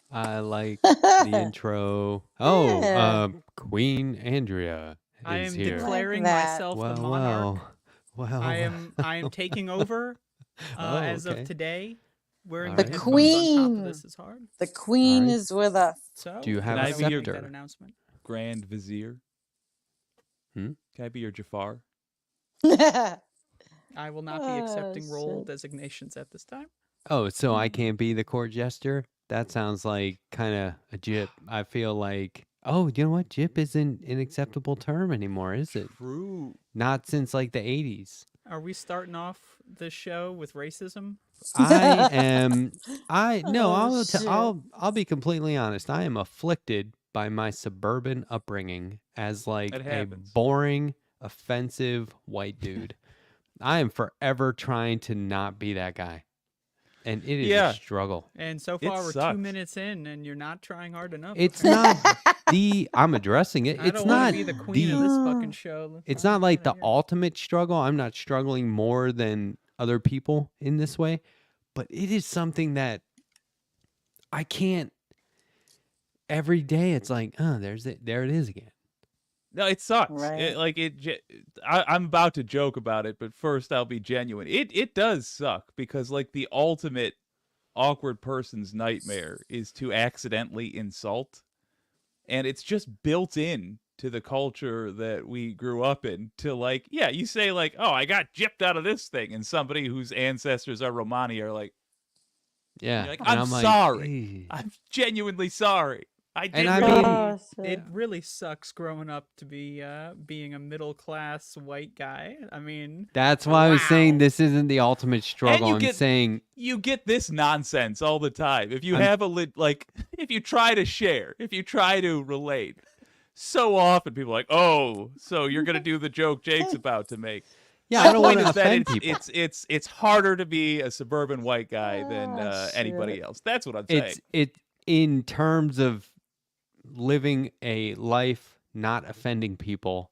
I like the intro. Oh, Yeah. Queen Andrea I is am here. declaring Like that. myself the Well, monarch. well. I am taking over Oh, as of okay. today. Wearing All the right. headphones on top of Queen. this is hard. The queen right. is with us. So Do you have Can a I be your make that scepter? announcement. Grand Vizier? Hmm? Can I be your Jafar? I will not be Oh, accepting role shit. designations at this time. Oh, so I can't be the court jester? That sounds like kind of a jip. I feel like, oh, you know what? Jip isn't an acceptable term anymore, is it? True. Not since like the 80s. Are we starting off this show with racism? I am. No. Oh, shit. I'll be completely honest. I am afflicted by my suburban upbringing as like That a happens. boring, offensive white dude. I am forever trying to not be that guy, and it is Yeah. a struggle. And so It far, we're 2 sucks. minutes in, and you're not trying hard enough. It's apparently. not the. I'm addressing it. I It's don't want not to be the queen of the. this fucking show. It's I not don't like the wanna hear it. ultimate struggle. I'm not struggling more than other people in this way, but it is something that I can't. Every day, it's like, oh, there it is again. No, it sucks. Right. I'm about to joke about it, but first I'll be genuine. It does suck because like the ultimate awkward person's nightmare is to accidentally insult, and it's just built in to the culture that we grew up in. To like, yeah, you say like, oh, I got gypped out of this thing, and somebody whose ancestors are Romani are like, Yeah, you're like, and I'm I'm like, sorry. "Eh." I'm genuinely sorry. I And didn't I know. mean- Oh, It shit. really sucks growing up to be being a middle class white guy. I mean, That's why I was saying Wow. this isn't the ultimate struggle. you I'm get- saying You get this nonsense all the time. If you I'm- have if you try to share, if you try to relate, so often people are like, oh, so you're gonna do the joke Jake's about to make. yeah, My I don't point want to is that offend people. it's harder to be a suburban white guy than Oh, anybody shit. else. That's what I'm saying. It in terms of living a life not offending people,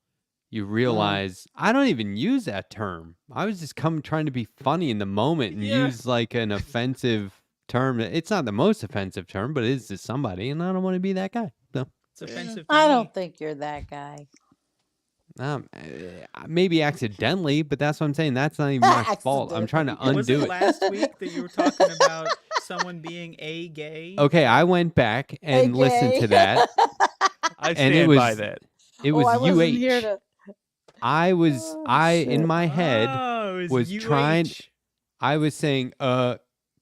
you realize I don't even use that term. I was just trying to be funny in the moment and Yeah. use like an offensive term. It's not the most offensive term, but it is to somebody, and I don't want to be that guy. So it's offensive to I me. don't think you're that guy. maybe accidentally, but that's what I'm saying. That's not even my fault. I'm trying to Accidentally. Was undo it it. last week that you were talking about someone being a gay? Okay, I went back and listened gay. to that. I and stand it was by that. It was I wasn't here UH. to. I was Oh, in shit. my head Oh, it was UH. trying. I was saying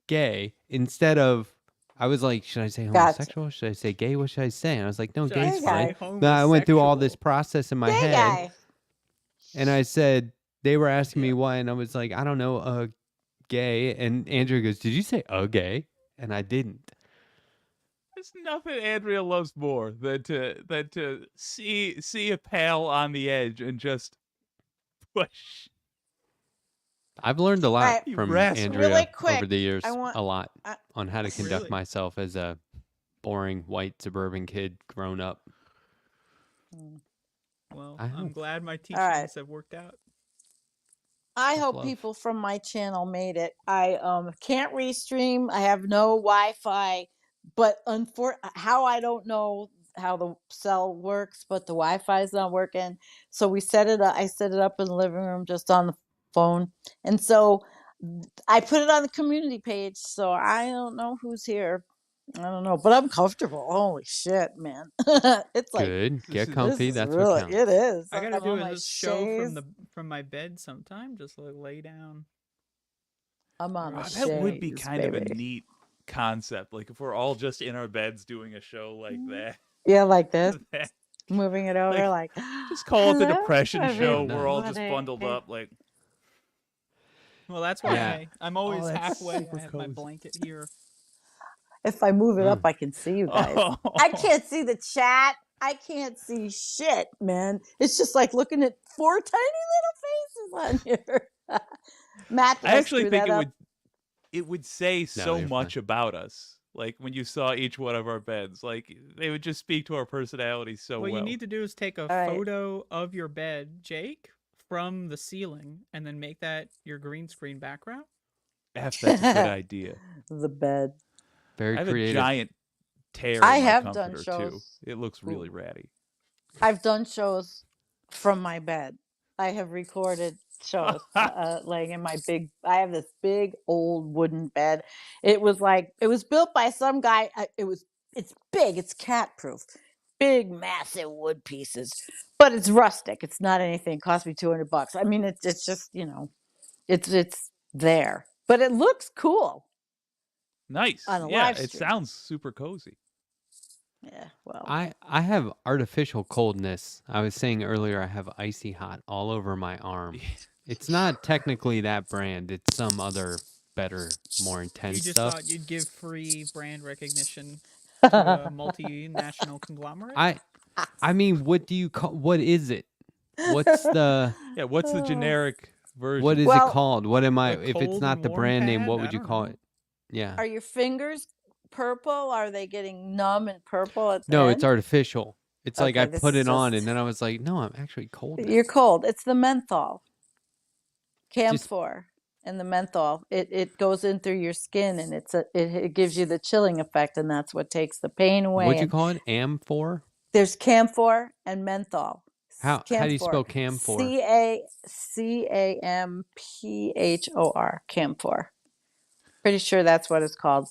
gay instead of. I was like, should I say Gotcha. homosexual? Should I say gay? What should I say? And I was like, no, Should I gay's say fine. homosexual? Then I went through all this process in my Gay head, guy. and I said they were asking me why, and I was like, I don't know, gay. And Andrew goes, did you say gay? And I didn't. There's nothing Andrea loves more than to see a pal on the edge and just push. I've learned a lot Alright, You from rascal. Andrea Really over quick, the years, I want- a lot I- on how to conduct Really? myself as a boring white suburban kid grown up. Well, I I'm hope. glad my teachings right. have worked out. I Tough hope love. people from my channel made it. I can't restream. I have no Wi-Fi, but how I don't know how the cell works, but the Wi-Fi is not working. So we set it up. I set it up in the living room just on the phone, and so I put it on the community page. So I don't know who's here. I don't know, but I'm comfortable. Holy shit, man! It's like Good. This Get is- comfy. this is That's really what counts. it is. I gotta I'm do on is my this show shades. from my bed sometime. Just like lay down. I'm on Wow, the That would be shades, kind of a baby. neat concept. Like if we're all just in our beds doing a show like that. Yeah, like this, That- moving it over, Like, like just call it the hello, depression show. We're all just everybody. bundled up. Like, Well, that's why Yeah. I'm always that's halfway. super I have my cozy. blanket here. If I move it up, Mm. I can see you guys. oh, I can't see the chat. I can't see shit, man. It's just like looking at 4 tiny little faces on here. Matt, did I I actually screw think that up? it would say so you're much fine. about us. Like when you saw each one of our beds, like they would just speak to our personalities so What well. you need to do is take a right. photo of your bed, Jake, from the ceiling, and then make that your green screen background. F, that's a good idea. The bed. Very I have creative. a giant tear I in my have done comforter too. shows. It looks really ratty. I've done shows from my bed. I have recorded shows laying in my big. I have this big old wooden bed. It was built by some guy. It's big. It's cat proof. Big, massive wood pieces, but it's rustic. It's not anything. It cost me $200. I mean, it's just it's there, but it looks cool Nice. on a Yeah, live it stream. sounds super cozy. Yeah, well, I have artificial coldness. I was saying earlier I have icy hot all over my arm. It's not technically that brand. It's some other better, more You intense just stuff. thought you'd give free brand recognition to a multinational conglomerate. I mean, what do you call? What is it? What's the? Yeah, what's the generic version? What is Well, it called? What am I? the If it's cold not and the warm brand name, pad? what I would you don't call know. it? Yeah. are your fingers purple? Are they getting numb and purple at the No, end? it's artificial. It's like Okay, I this put is it on, just- and then I was like, no, I'm actually cold. now. You're cold. It's the menthol. Just- Camphor and the menthol. It goes in through your skin and it gives you the chilling effect, and that's what takes the pain away. What'd you and call it? Amphor? There's camphor and menthol. How do you spell camphor? CAMPHOR. Camphor. Pretty sure that's what it's called.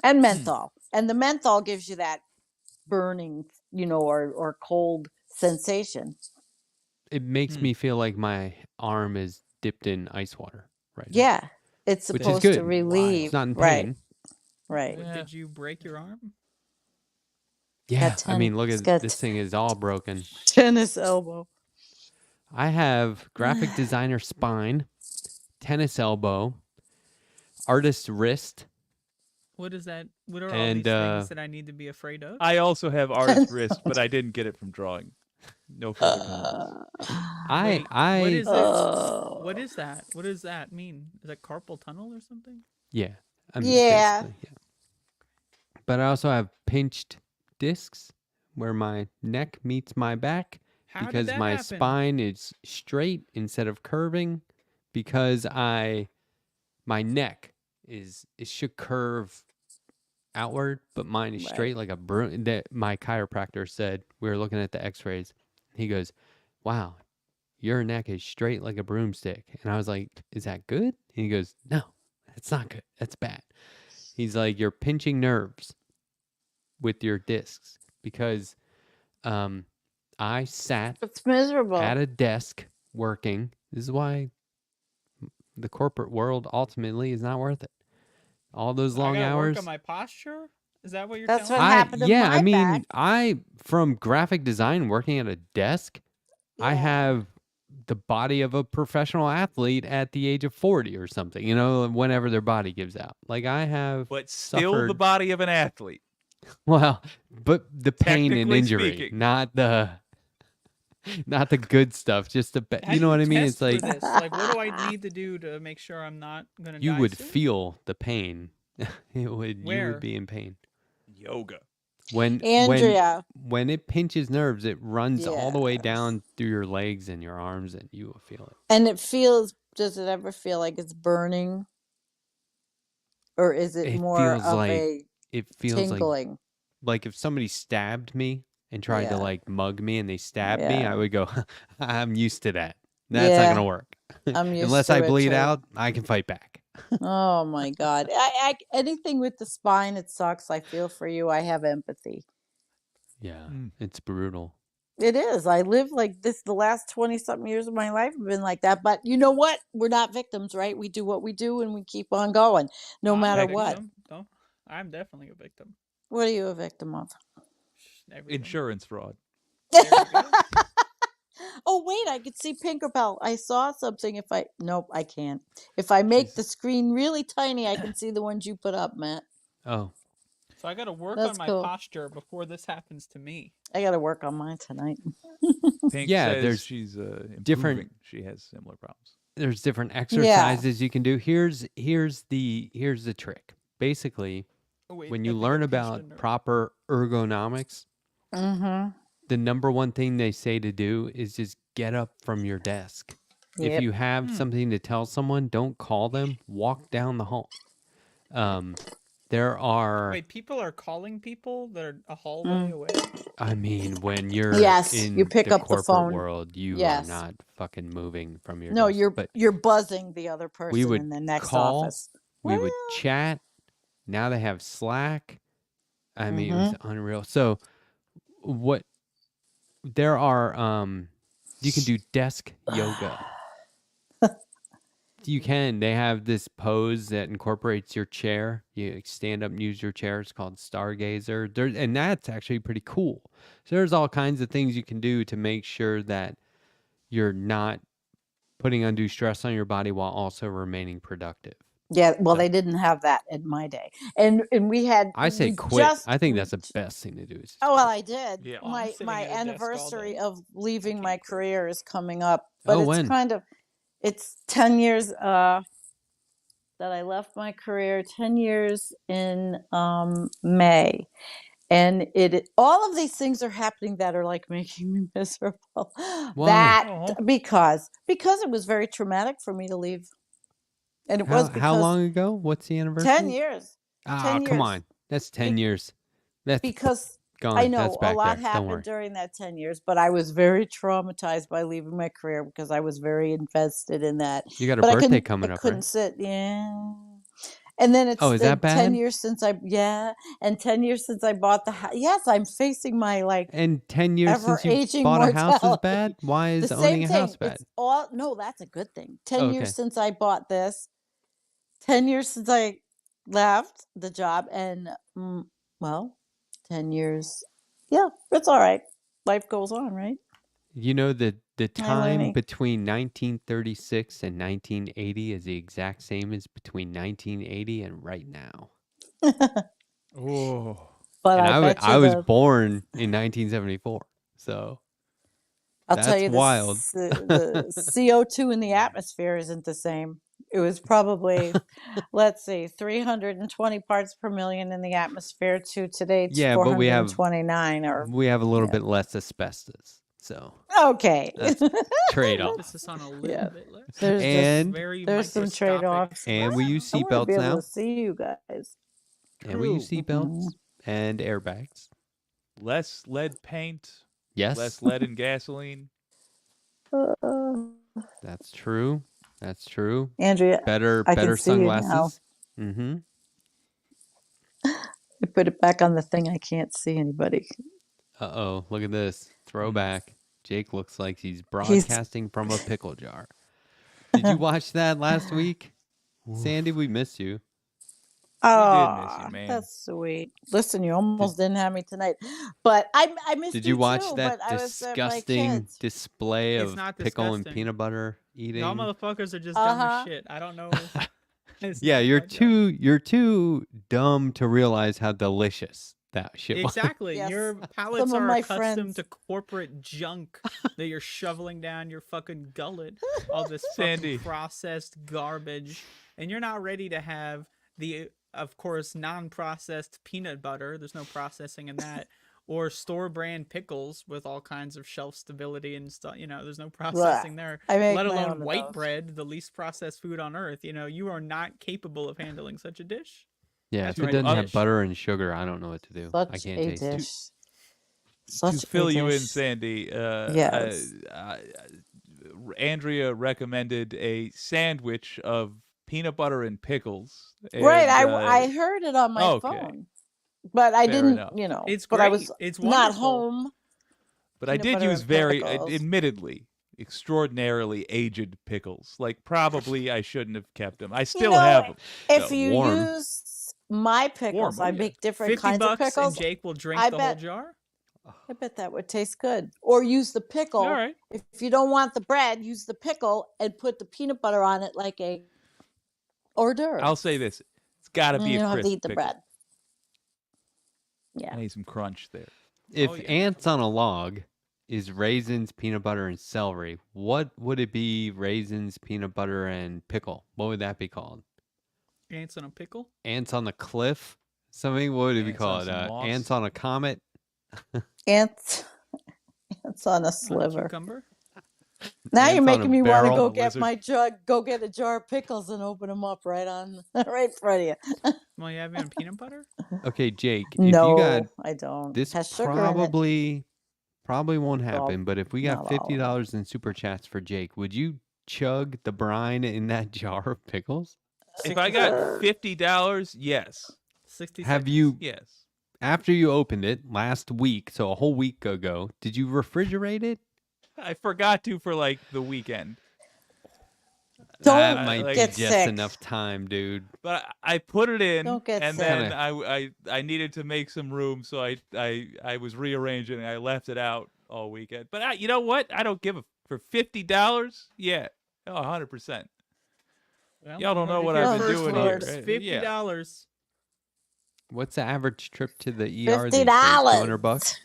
And menthol. And the menthol gives you that burning, or cold sensation. It makes me feel like my arm is dipped in ice water right now. Yeah. It's Which is supposed good. to relieve. It's not in Right. pain. Right. What, Yeah. Did you break your arm? Yeah. I mean, 10 look it's at got this thing is all broken. tennis elbow. I have graphic designer spine, tennis elbow, artist wrist. What is that? What are all And, these things that I need to be afraid of? I also have artist wrist, but I didn't get it from drawing. No further comments. I what is it? Oh. What is that? What does that mean? Is that carpal tunnel or something? yeah. I mean, Yeah. basically, yeah. But I also have pinched discs where my neck meets my back How because did that my happen? spine is straight instead of curving because my neck it should curve outward, but mine is Right. straight like a broom. That my chiropractor said. We were looking at the X-rays. He goes, "Wow, your neck is straight like a broomstick." And I was like, "Is that good?" And he goes, "No, that's not good. That's bad." He's like, "You're pinching nerves with your discs because I sat It's miserable. at a desk working. This is why the corporate world ultimately is not worth it. All those long I gotta hours. work on my posture. Is that what you're That's telling what me? happened to yeah, my I mean, back. I from graphic design working at a desk, I Yeah. have the body of a professional athlete at the age of 40 or something, whenever their body gives out. Like I have But still the suffered- body of an athlete. well, but the pain and Technically injury, speaking. not the good stuff, just the How you do know what I mean? test It's like for this? Like, what do I need to do to make sure I'm not gonna you die would soon? feel the pain. You Where? would be in pain. Yoga. When Andrea. when it pinches nerves, it runs all the way Yes. down through your legs and your arms, and you will feel it. And does it ever feel like it's burning? Or is it It more feels of like a It feels tingling? like if somebody stabbed me and tried to Yeah. like mug me and they stabbed me, Yeah. I would go, I'm used to that. That's not Yeah. gonna work. I'm used Unless to I it bleed too. out, I can fight back. Oh my God. Anything with the spine, it sucks. I feel for you. I have empathy. Yeah, Mm. it's brutal. It is. I live like this the last 20 something years of my life have been like that. But you know what? We're not victims, right? We do what we do and we keep on going no I'm matter a what. victim. No, I'm definitely a victim. What are you a victim of? Everything. Insurance fraud. There you go. Oh, wait, I could see Pinkerbell. I saw something. Nope, I can't. If I make She's- the screen really tiny, I can see the ones you put up, Matt. Oh, So I got to work That's on my cool. posture before this happens to me. I got to work on mine tonight. Pink Yeah, says there's she's different- improving. She has similar problems. there's different exercises you can do. Here's the trick. Basically, Oh, wait, when I you think I learn pinched a about nerve. proper ergonomics, Mm-hmm. the number one thing they say to do is just get up from your desk. If Yep. you have Hmm. something to tell someone, don't call them. Walk down the hall. There are, Wait, people are calling people that are a hallway away? I mean, when you're Yes, in you pick the up the corporate phone. world, you Yes. are not fucking moving from your No, desk. But you're buzzing the other person would in the next call, office. we would Well, chat. Now they have Slack. I mean, it was Mm-hmm. unreal. So what there are you can do desk yoga. You can. They have this pose that incorporates your chair. You stand up and use your chair. It's called Stargazer. And that's actually pretty cool. So there's all kinds of things you can do to make sure that you're not putting undue stress on your body while also remaining productive. Yeah, well, So- they didn't have that in my day, and we had. I say we quit. just- I think that's the best thing to do. Is just Oh well, quit. I did. Yeah. Oh, I'm my sitting my at a desk all anniversary day. of leaving can't my quit. career is coming up, but Oh, it's when? kind of it's 10 years that I left my career. 10 years in May, and all of these things are happening that are like making me miserable. Why? That Aw. because it was very traumatic for me to leave, and it was because How long ago? What's the anniversary? 10 years. Ah, 10 come years. on. That's 10 Be- years. That's Because gone. I know That's back a lot there. Don't worry. happened during that 10 years, but I was very traumatized by leaving my career because I was very invested in that. You got a But birthday coming I up, couldn't right? sit. Yeah. And then it's Oh, is that 10 bad? years since and 10 years since I bought the house. Yes, I'm facing my And 10 years since you ever-aging bought a house is mortality. bad? Why is The owning same a thing. house bad? It's all no, that's a good thing. 10 Okay. years since I bought this. 10 years since I left the job, and well, 10 years. Yeah, it's all right. Life goes on, right? You know the time learning. between 1936 and 1980 is the exact same as between 1980 and right now. Oh. But And I was the, born in 1974. So I'll tell that's you, wild. the CO2 in the atmosphere isn't the same. It was probably, let's see, 320 parts per million in the atmosphere to today, it's Yeah, but we have 429 or a little yeah. bit less asbestos. So okay. that's trade-off. Emphasis on a little Yeah. bit less. There's just And Very there's some microscopic. trade-offs. and we use I want to seatbelts be able now. to see you guys. And we use True. seatbelts and airbags. Less lead paint, Yes. less lead in gasoline. That's true. That's true. Andrea, Better I can better see you now. sunglasses. Mm-hmm. I put it back on the thing. I can't see anybody. Uh-oh, look at this. Throwback. Jake looks like he's He's broadcasting from a pickle jar. Did you watch that last week? Sandy, we missed you. Oh, man. that's sweet. Listen, you almost didn't have me tonight, but I missed Did you you watch too, that but I was at my disgusting kids. display It's of not pickle and disgusting. peanut butter eating? Y'all motherfuckers are just dumb Uh-huh. as shit. I don't know. It's Yeah, not you're my job. you're too dumb to realize how delicious that shit was. Exactly. Yes. Your palates Some of are my accustomed friends. to corporate junk that you're shoveling down your fucking gullet. All this Sandy. fucking processed garbage. And you're not ready to have the, of course, non-processed peanut butter. There's no processing in that. Or store brand pickles with all kinds of shelf stability and stuff. You know, there's no processing there. I make Let my alone own of white those. bread, the least processed food on earth. You know, you are not capable of handling such a dish. Yeah, That's if it right, doesn't have dish. butter and sugar, I don't know what to do. I Such can't a taste it. dish. To Such fill a you in, dish. Sandy, Yes. Andrea recommended a sandwich of peanut butter and pickles. Right. And, I heard it on my okay. phone, but I Fair didn't, enough. It's but I great. was It's not wonderful. home. But I Peanut did butter use and very, pickles. admittedly, extraordinarily aged pickles. Like, probably I shouldn't have kept them. I You still know, have them. if So, you warm. use my pickles, oh I yeah. make different 50 kinds of bucks and pickles. Jake will drink I the whole bet jar. I bet that would taste good. Or use the All pickle. right. If you don't want the bread, use the pickle and put the peanut butter on it like a hors d'oeuvre. I'll say this. It's got to And be you a don't have to crisp eat the pickle. bread. I Yeah. need some crunch there. If Oh, yeah. ants on a log is raisins, peanut butter, and celery, what would it be? Raisins, peanut butter, and pickle. What would that be called? Ants on a pickle. Ants on the cliff? Something? What would it be Ants on called? some moss? Ants on a comet? Ants ants on a On a sliver. cucumber. Now Ants you're on a making me want to barrel? go A get lizard. my go get a jar of pickles and open them up right in front of you. Well, you have it on peanut butter. Okay, Jake, if you got No, I don't. this, Has sugar in it. probably won't Well, happen. But if we got not all of it. $50 in super chats for Jake, would you chug the brine in that jar of pickles? If I got $50, yes. 60 Have seconds. you, Yes. after you opened it last week, so a whole week ago, did you refrigerate it? I forgot to for like the weekend. That Don't might be get just sick. enough time, dude. But I put it in, Don't get and sick. then I needed to make some room, so I was rearranging, and I left it out all weekend. But you know what? I don't give a for $50. Yeah, 100%. Well, Y'all don't know what heard it I've been here doing first, here, folks. right? $50. What's the average trip to the ER these days? $50. $200?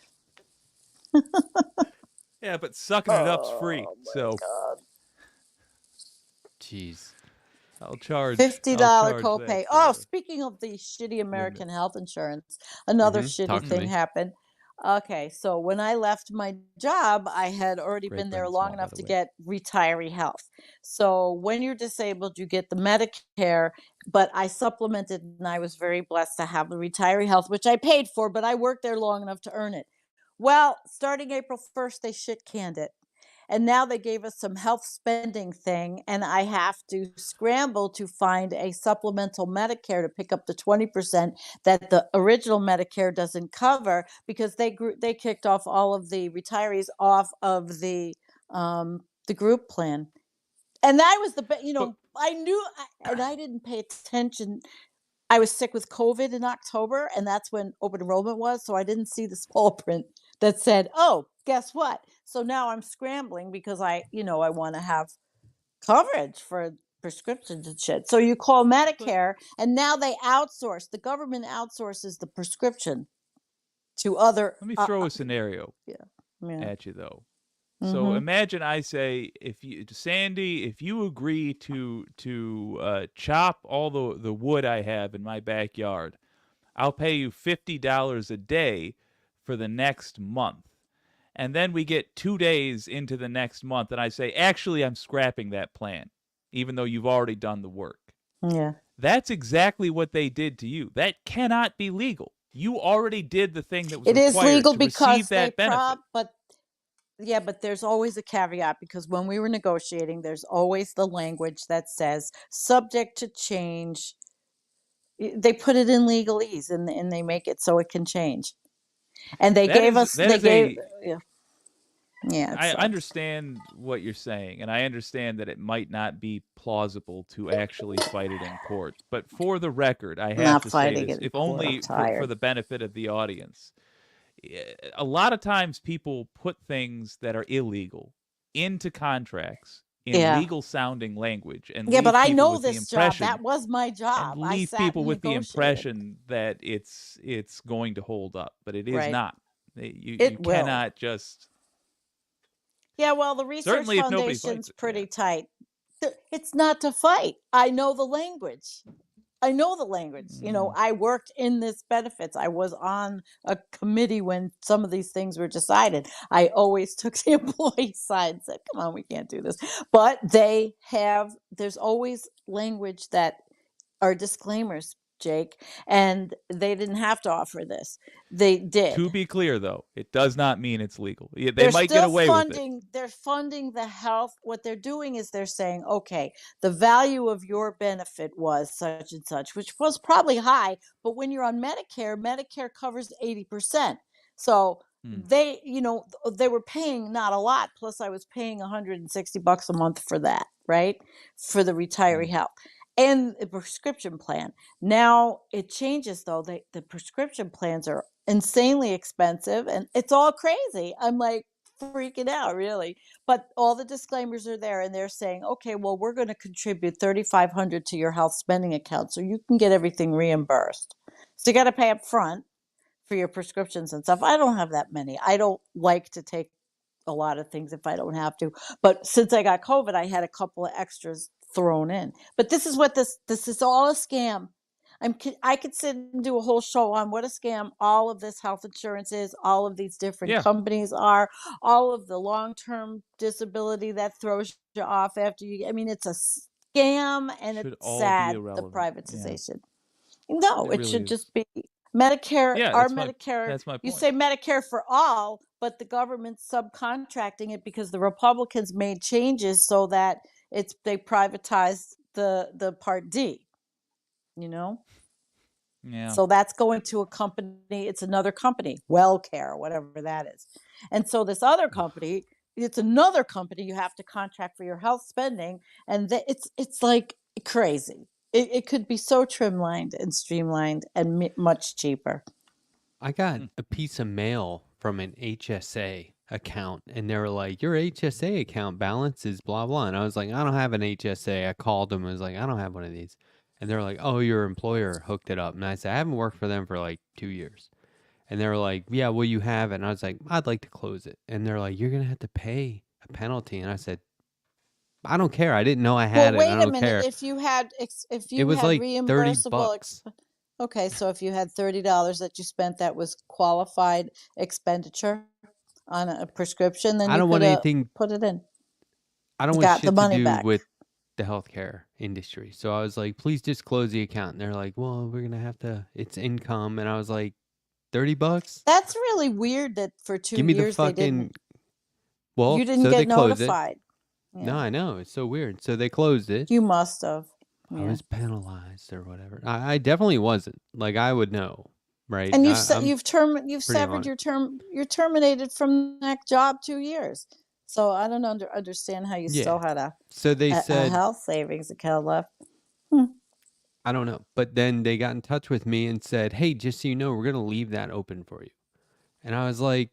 Yeah, but sucking it up's free, so Jeez. I'll charge $50 that copay. for- Oh, speaking of the shitty American health insurance, another Mhm. shitty Talk to thing me. happened. Okay, so when I left my job, I had already Great been there brand long small, by enough the to way. get retiree health. So when you're disabled, you get the Medicare, but I supplemented and I was very blessed to have the retiree health, which I paid for, but I worked there long enough to earn it. Well, starting April 1st, they shit canned it. And now they gave us some health spending thing, and I have to scramble to find a supplemental Medicare to pick up the 20% that the original Medicare doesn't cover because they kicked off all of the retirees off of the group plan. And that was I knew and I didn't pay attention. I was sick with COVID in October, and that's when open enrollment was. So I didn't see the small print that said, "Oh, guess what?" So now I'm scrambling because I want to have coverage for prescriptions and shit. So you call Medicare, and now they outsource. The government outsources the prescription to other. Let me throw a scenario Yeah. at you though. So Mhm. imagine I say, Sandy, if you agree to chop all the wood I have in my backyard, I'll pay you $50 a day for the next month. And then we get 2 days into the next month, and I say, actually, I'm scrapping that plan, even though you've already done the work. Yeah. That's exactly what they did to you. That cannot be legal. You already did the thing that was It is required legal to because receive that benefit. but there's always a caveat because when we were negotiating, there's always the language that says subject to change. They put it in legalese and they make it so it can change. And they That gave is- us that they is gave a- yeah. Yeah, it I sucks. understand what you're saying, and I understand that it might not be plausible to actually fight it in court. But for the record, I have Not to say fighting this, it in if court, only I'm for tired. the benefit of the audience. A lot of times people put things that are illegal into contracts in Yeah. legal sounding language and Yeah, leave but I people know with the this job. impression That was my job. and I leave sat people and with the negotiated. impression that it's going to hold up, but it is Right. not. You It will. cannot just Yeah, well, the Research Certainly if nobody Foundation's fights it, pretty yeah. tight. It's not to fight. I know the language. I worked in this benefits. I was on a committee when some of these things were decided. I always took the employee side and said, come on, we can't do this. But there's always language that are disclaimers. Jake, and they didn't have to offer this. They To did. be clear, though, it does not mean it's legal. Yeah, they They're might get still away with it. funding. They're funding the health. What they're doing is they're saying, okay, the value of your benefit was such and such, which was probably high, but when you're on Medicare, Medicare covers 80%. So Hmm. they, they were paying not a lot. Plus, I was paying $160 a month for that, right? For the retiree Hmm. health and the prescription plan. Now it changes though. The prescription plans are insanely expensive and it's all crazy. I'm like freaking out, really. But all the disclaimers are there and they're saying, okay, well, we're going to contribute $3,500 to your health spending account so you can get everything reimbursed. So you got to pay up front for your prescriptions and stuff. I don't have that many. I don't like to take a lot of things if I don't have to. But since I got COVID, I had a couple of extras thrown in. But this is what this is all a scam. I could sit and do a whole show on what a scam all of this health insurance is, all of these different Yeah. companies are, all of the long-term disability that throws you off after you. I mean, it's a scam and Should it's all be sad, the irrelevant. Yeah. privatization. No, It it really should is. just be Medicare. Yeah, Our that's my Medicare, that's my you point. say Medicare for all, but the government's subcontracting it because the Republicans made changes so that they privatized the Part D, you know? Yeah. So that's going to a company, it's another company, WellCare, whatever that is. And so this other company, it's another company you have to contract for your health spending, and it's like crazy. It could be so trimlined and streamlined and much cheaper. I got Hmm. a piece of mail from an HSA account, and they were like, "Your HSA account balance is blah blah." And I was like, "I don't have an HSA." I called them. I was like, "I don't have one of these." And they're like, "Oh, your employer hooked it up." And I said, "I haven't worked for them for like 2 years." And they were like, "Yeah, well, you have it." And I was like, "I'd like to close it." And they're like, "You're gonna have to pay a penalty." And I said, "I don't care. I didn't know I Well, had it. wait I a don't minute. care." If you had It was like 30 reimbursable, bucks. okay, so if you had $30 that you spent that was qualified expenditure on a prescription, then I you don't could want have anything. put it in, I don't want got the shit to money do back. with the healthcare industry. So I was like, please just close the account. And they're like, well, we're gonna have to. It's income. And I was like, $30? That's really weird that for 2 Give me the years they fucking. didn't. Well, You didn't so they get closed it. notified. No, Yeah, I know it's so weird. So they closed it. you must have. I Yeah, was penalized or whatever. I definitely wasn't. Like I would know, right? and I'm you've pretty severed on it. your term. You're terminated from that job 2 years. So I don't understand how you still Yeah. had So they a said, health savings account left. Hmm. I don't know. But then they got in touch with me and said, hey, just so you know, we're gonna leave that open for you. And I was like,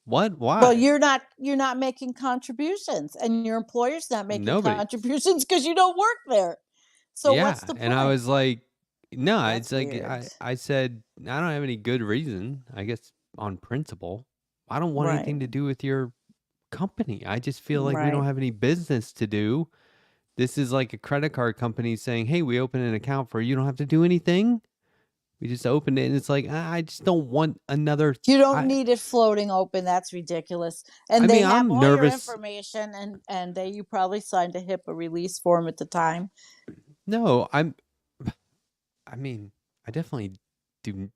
what? Well, Why? you're not making contributions, and your employer's not making Nobody. contributions because you don't work there. So Yeah. what's the And I point? was like, no, That's it's like weird. I said, I don't have any good reason, I guess on principle. I don't want Right, anything to do with your company. I just feel like we don't right. have any business to do. This is like a credit card company saying, hey, we open an account for you. You don't have to do anything. We just opened it. And it's like, I just don't want another. You don't I, need it floating open. That's ridiculous. I And they mean, have I'm all your nervous. information, and you probably signed a HIPAA release form at the time. No, I mean, I definitely do.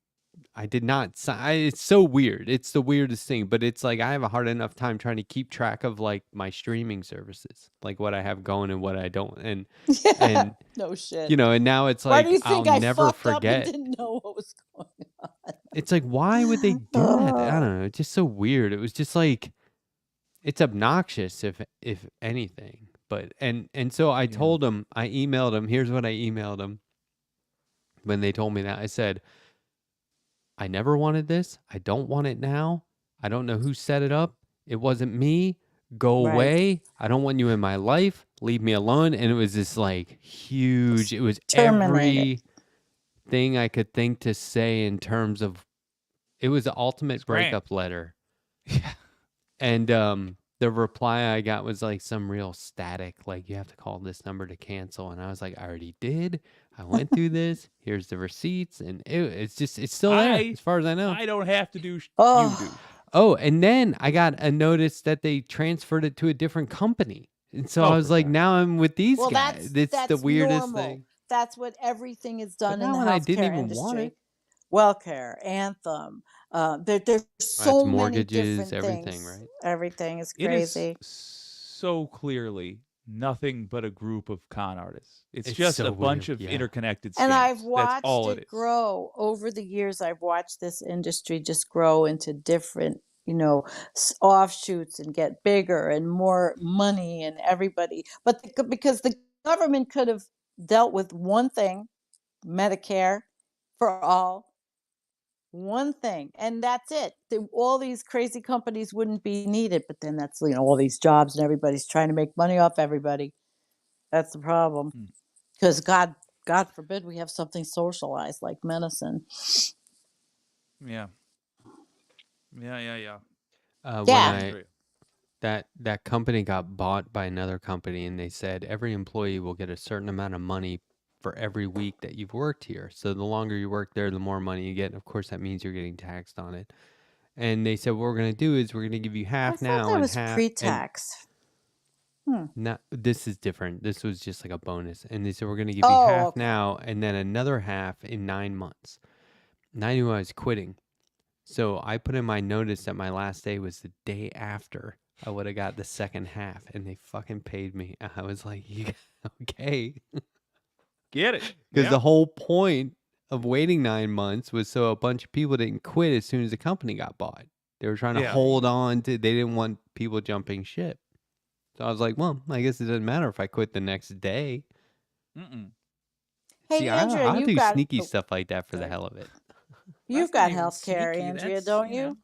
I did not sign. It's so weird. It's the weirdest thing, but it's like I have a hard enough time trying to keep track of like my streaming services, like what I have going and what I don't. And Yeah, no shit. and now it's Why do like you think I'll I never fucked up and forget. didn't know what was going on? It's like, why would they do that? I don't know. It's just so weird. It was just like, it's obnoxious if anything. But and so I Yeah. told them, I emailed them. Here's what I emailed them when they told me that. I said, I never wanted this. I don't want it now. I don't know who set it up. It wasn't me. Go Right. away. I don't want you in my life. Leave me alone. And it was this like huge, it was Terminated. everything I could think to say in terms of, it was the ultimate Scram. breakup letter. Yeah. And the reply I got was like some real static, like you have to call this number to cancel. And I was like, I already did. I went through this. Here's the receipts, and it's still there as far as I know. I don't have to do. You do. Oh, Oh, and then I got a notice that they transferred it to a different company, and so Oh, I was for like, God. now I'm with these well, guys. that's It's the weirdest normal. thing. that's what everything is done in now the when I didn't healthcare even want industry. it, Wellcare, Anthem. There's that's so many mortgages, different everything, things. right? Everything is It is crazy. so clearly nothing but a group of con artists. It's It's just so a bunch weird, of yeah. interconnected And I've scams. That's watched all it it is. grow over the years. I've watched this industry just grow into different, offshoots and get bigger and more money and everybody. But because the government could have dealt with one thing, Medicare for all, one thing, and that's it. All these crazy companies wouldn't be needed. But then that's, all these jobs and everybody's trying to make money off everybody. That's the problem. Hmm. Because God forbid we have something socialized like medicine. Yeah. Yeah. When Yeah. I agree. that company got bought by another company, and they said every employee will get a certain amount of money for every week that you've worked here. So the longer you work there, the more money you get. And of course, that means you're getting taxed on it. And they said, what we're going to do is we're going to give you I half thought now that and was half. And pre-tax. this is different. This was just like a bonus. And they said, we're going to give you Oh, half okay. now and then another half in 9 months. And I knew I was quitting. So I put in my notice that my last day was the day after I would have got the second half, and they fucking paid me. I was like, yeah, okay. Get it. Because Yeah. the whole point of waiting 9 months was so a bunch of people didn't quit as soon as the company got bought. They were trying to Yeah. hold on to, they didn't want people jumping ship. So I was like, well, I guess it doesn't matter if I quit the next day. Mm-mm. Hey, See, Andrea, I'll you've do got sneaky stuff like that for the sorry. hell of it. You've That's not got even health care, sneaky, Andrea, that's, don't you?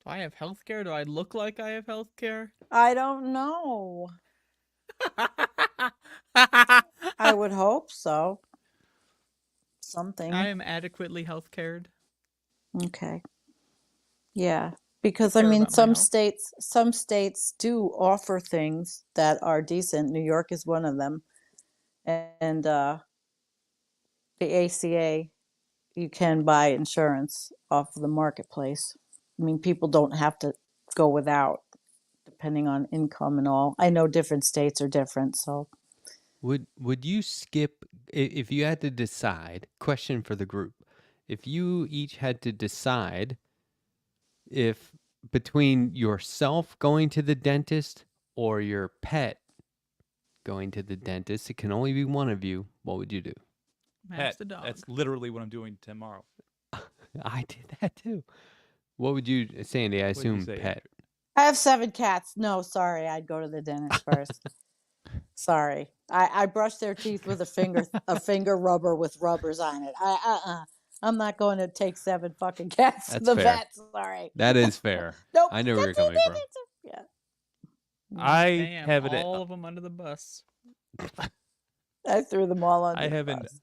Do I have health care? Do I look like I have health care? I don't know. I would hope so. Something. I am adequately health cared. Okay. Yeah. Because care about my some health. states do offer things that are decent. New York is one of them. And the ACA, you can buy insurance off the marketplace. People don't have to go without, depending on income and all. I know different states are different, so Would you skip if you had to decide? Question for the group: if you each had to decide if between yourself going to the dentist or your pet going to the dentist, it can only be one of you. What would you do? Max Pet. the dog. That's literally what I'm doing tomorrow. I did that too. What would you, Sandy? I What'd you assume say, pet. I have 7 cats. No, sorry, I'd go to the dentist first. Sorry, I brush their teeth with a finger rubber with rubbers on it. I'm not going to take 7 fucking cats to That's the fair. vet. Sorry. That is fair. Nope. I know where you're that's it, coming from. that's it. Yeah. I Damn, have it. all of them under the bus. I threw them all under I the have an bus.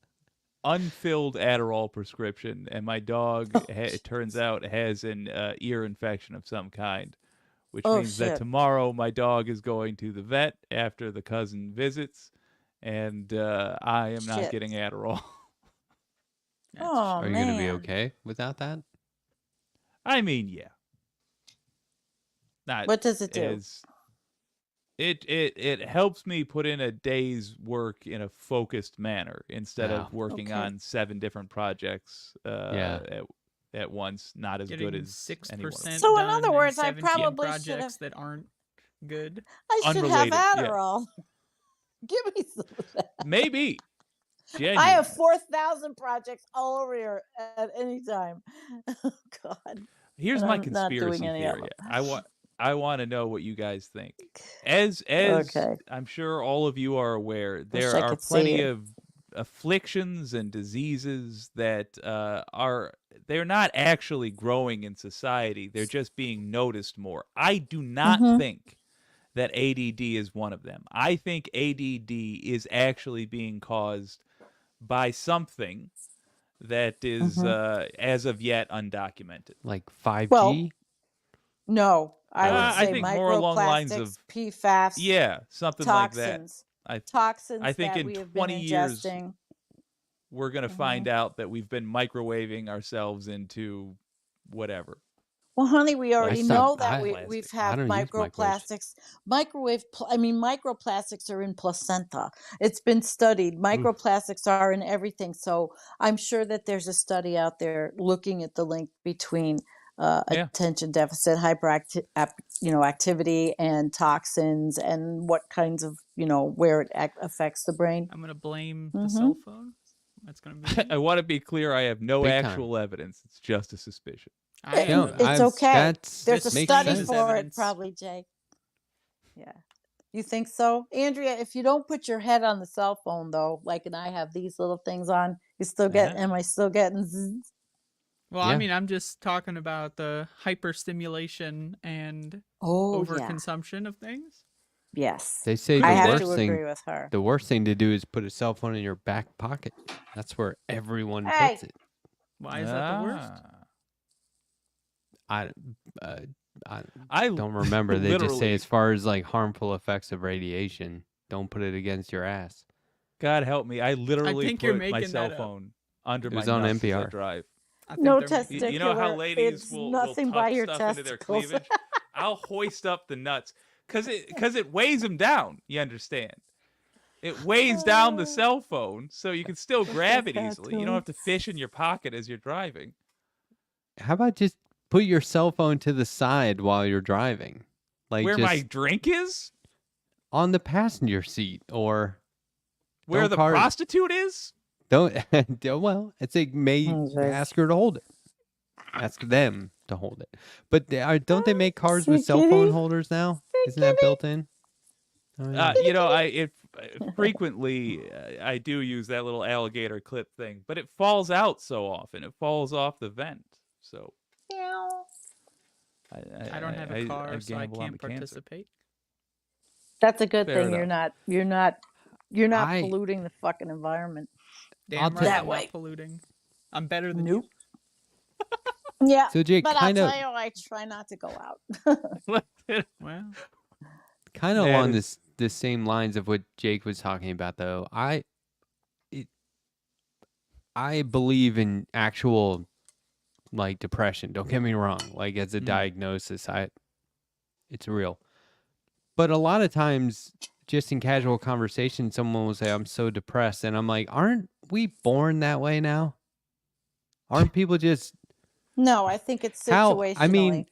unfilled Adderall prescription, and my dog, it turns out, has an ear infection of some kind, which Oh, means that shit. tomorrow my dog is going to the vet after the cousin visits, and I am not Shit. getting Adderall. That's Oh, Are you going to be man. okay without that? I mean, yeah. Not What does it do? as it helps me put in a day's work in a focused manner instead Yeah. of working Okay. on 7 different projects Yeah. at once. Not as getting good as 6% any one of them. So in done other and words, I 17 probably should projects have. that aren't good. I should have Unrelated, yeah. Adderall. Give me some of that. Maybe. I Genuinely. have 4,000 projects all over here at any time. Oh, God. Here's and my I'm not doing conspiracy any of theory. them. I want to know what you guys think. As Okay. I'm sure all of you are aware, there I are could see plenty it. of afflictions and diseases that they're not actually growing in society. They're just being noticed more. I do not Mhm. think that ADD is one of them. I think ADD is actually being caused by something that is as of yet undocumented. Like 5G? Well, no, I would I say think more along the lines of microplastics, PFAS, yeah, something like that. toxins, I toxins think that in we have been 20 years ingesting. we're going to Mhm. find out that we've been microwaving ourselves into whatever. Well, honey, we already know that I we've Plastic. I have don't use microwaves. microplastics. Microplastics are in placenta. It's been studied. Mm. Microplastics are in everything. So I'm sure that there's a study out there looking at the link between Yeah. attention deficit activity and toxins and what kinds of where it affects the brain. I'm gonna blame the Hmm. cell phone. That's gonna be me. I want to be clear. I have no Big time. actual evidence. It's just a suspicion. I have No, It's evidence. okay. That's There's a This makes study sense. is for evidence. it, probably, Jake. Yeah. You think so? Andrea, if you don't put your head on the cell phone though, like and I have these little things on, you still get am I still getting zzz? Well, I Yeah. mean, I'm just talking about the hyperstimulation and Oh yeah. overconsumption of things. Yes. They say I the have worst to thing agree with her. the worst thing to do is put a cell phone in your back pocket. That's where everyone Hey. puts it. Why is that the worst? I uh, I I don't remember. They just say literally- as far as like harmful effects of radiation, don't put it against your ass. God help me. I literally think you're put my making cell that up. phone under It my was on nuts as I NPR. drive. I think No they're making- You know how testicular. ladies It's will nothing tuck by your stuff into their testicles. cleavage? I'll hoist up the nuts because it weighs them down. You understand? It weighs down the cell phone, so you can still grab it easily. You don't have to fish in your pocket as you're driving. How about just put your cell phone to the side while you're driving? Like Where just my drink is? on the passenger seat or Where Don't the car- prostitute is? don't well, it's like Jesus. ask her to hold it. Ask them to hold it. But don't they make cars with Sweet cell phone kitty. holders now? Sweet Isn't that kitty. built in? Oh, yeah. You know, I frequently I do use that little alligator clip thing, but it falls out so often. It falls off the vent. So Meow. I don't have a car, so I gamble on can't the cancer. participate. That's a good Fair thing. enough. You're not I- polluting the fucking environment. Damn I'll right, tell- That I'm way. not polluting. I'm better than Nope. you. Yeah. So Jake, But I'll kind of tell you, I try not to go out. Well, kind of That along is- the same lines of what Jake was talking about though. I believe in actual like depression. Don't get me wrong. Like as a diagnosis, it's real. But a lot of times just in casual conversation someone will say I'm so depressed and I'm like, aren't we born that way now? Aren't people just No, I think it's How- situationally. I mean-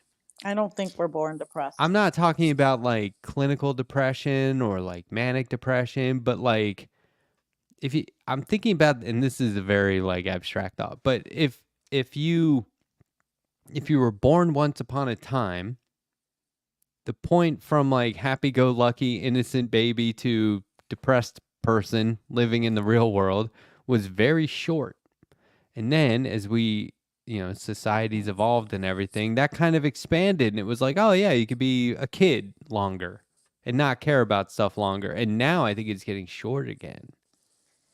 I don't think we're born depressed. I'm not talking about like clinical depression or like manic depression, but like I'm thinking about, and this is a very like abstract thought, but if you were born once upon a time, the point from like happy-go-lucky innocent baby to depressed person living in the real world was very short. And then as we society's evolved and everything, that kind of expanded and it was like, oh yeah, you could be a kid longer and not care about stuff longer. And now I think it's getting short again.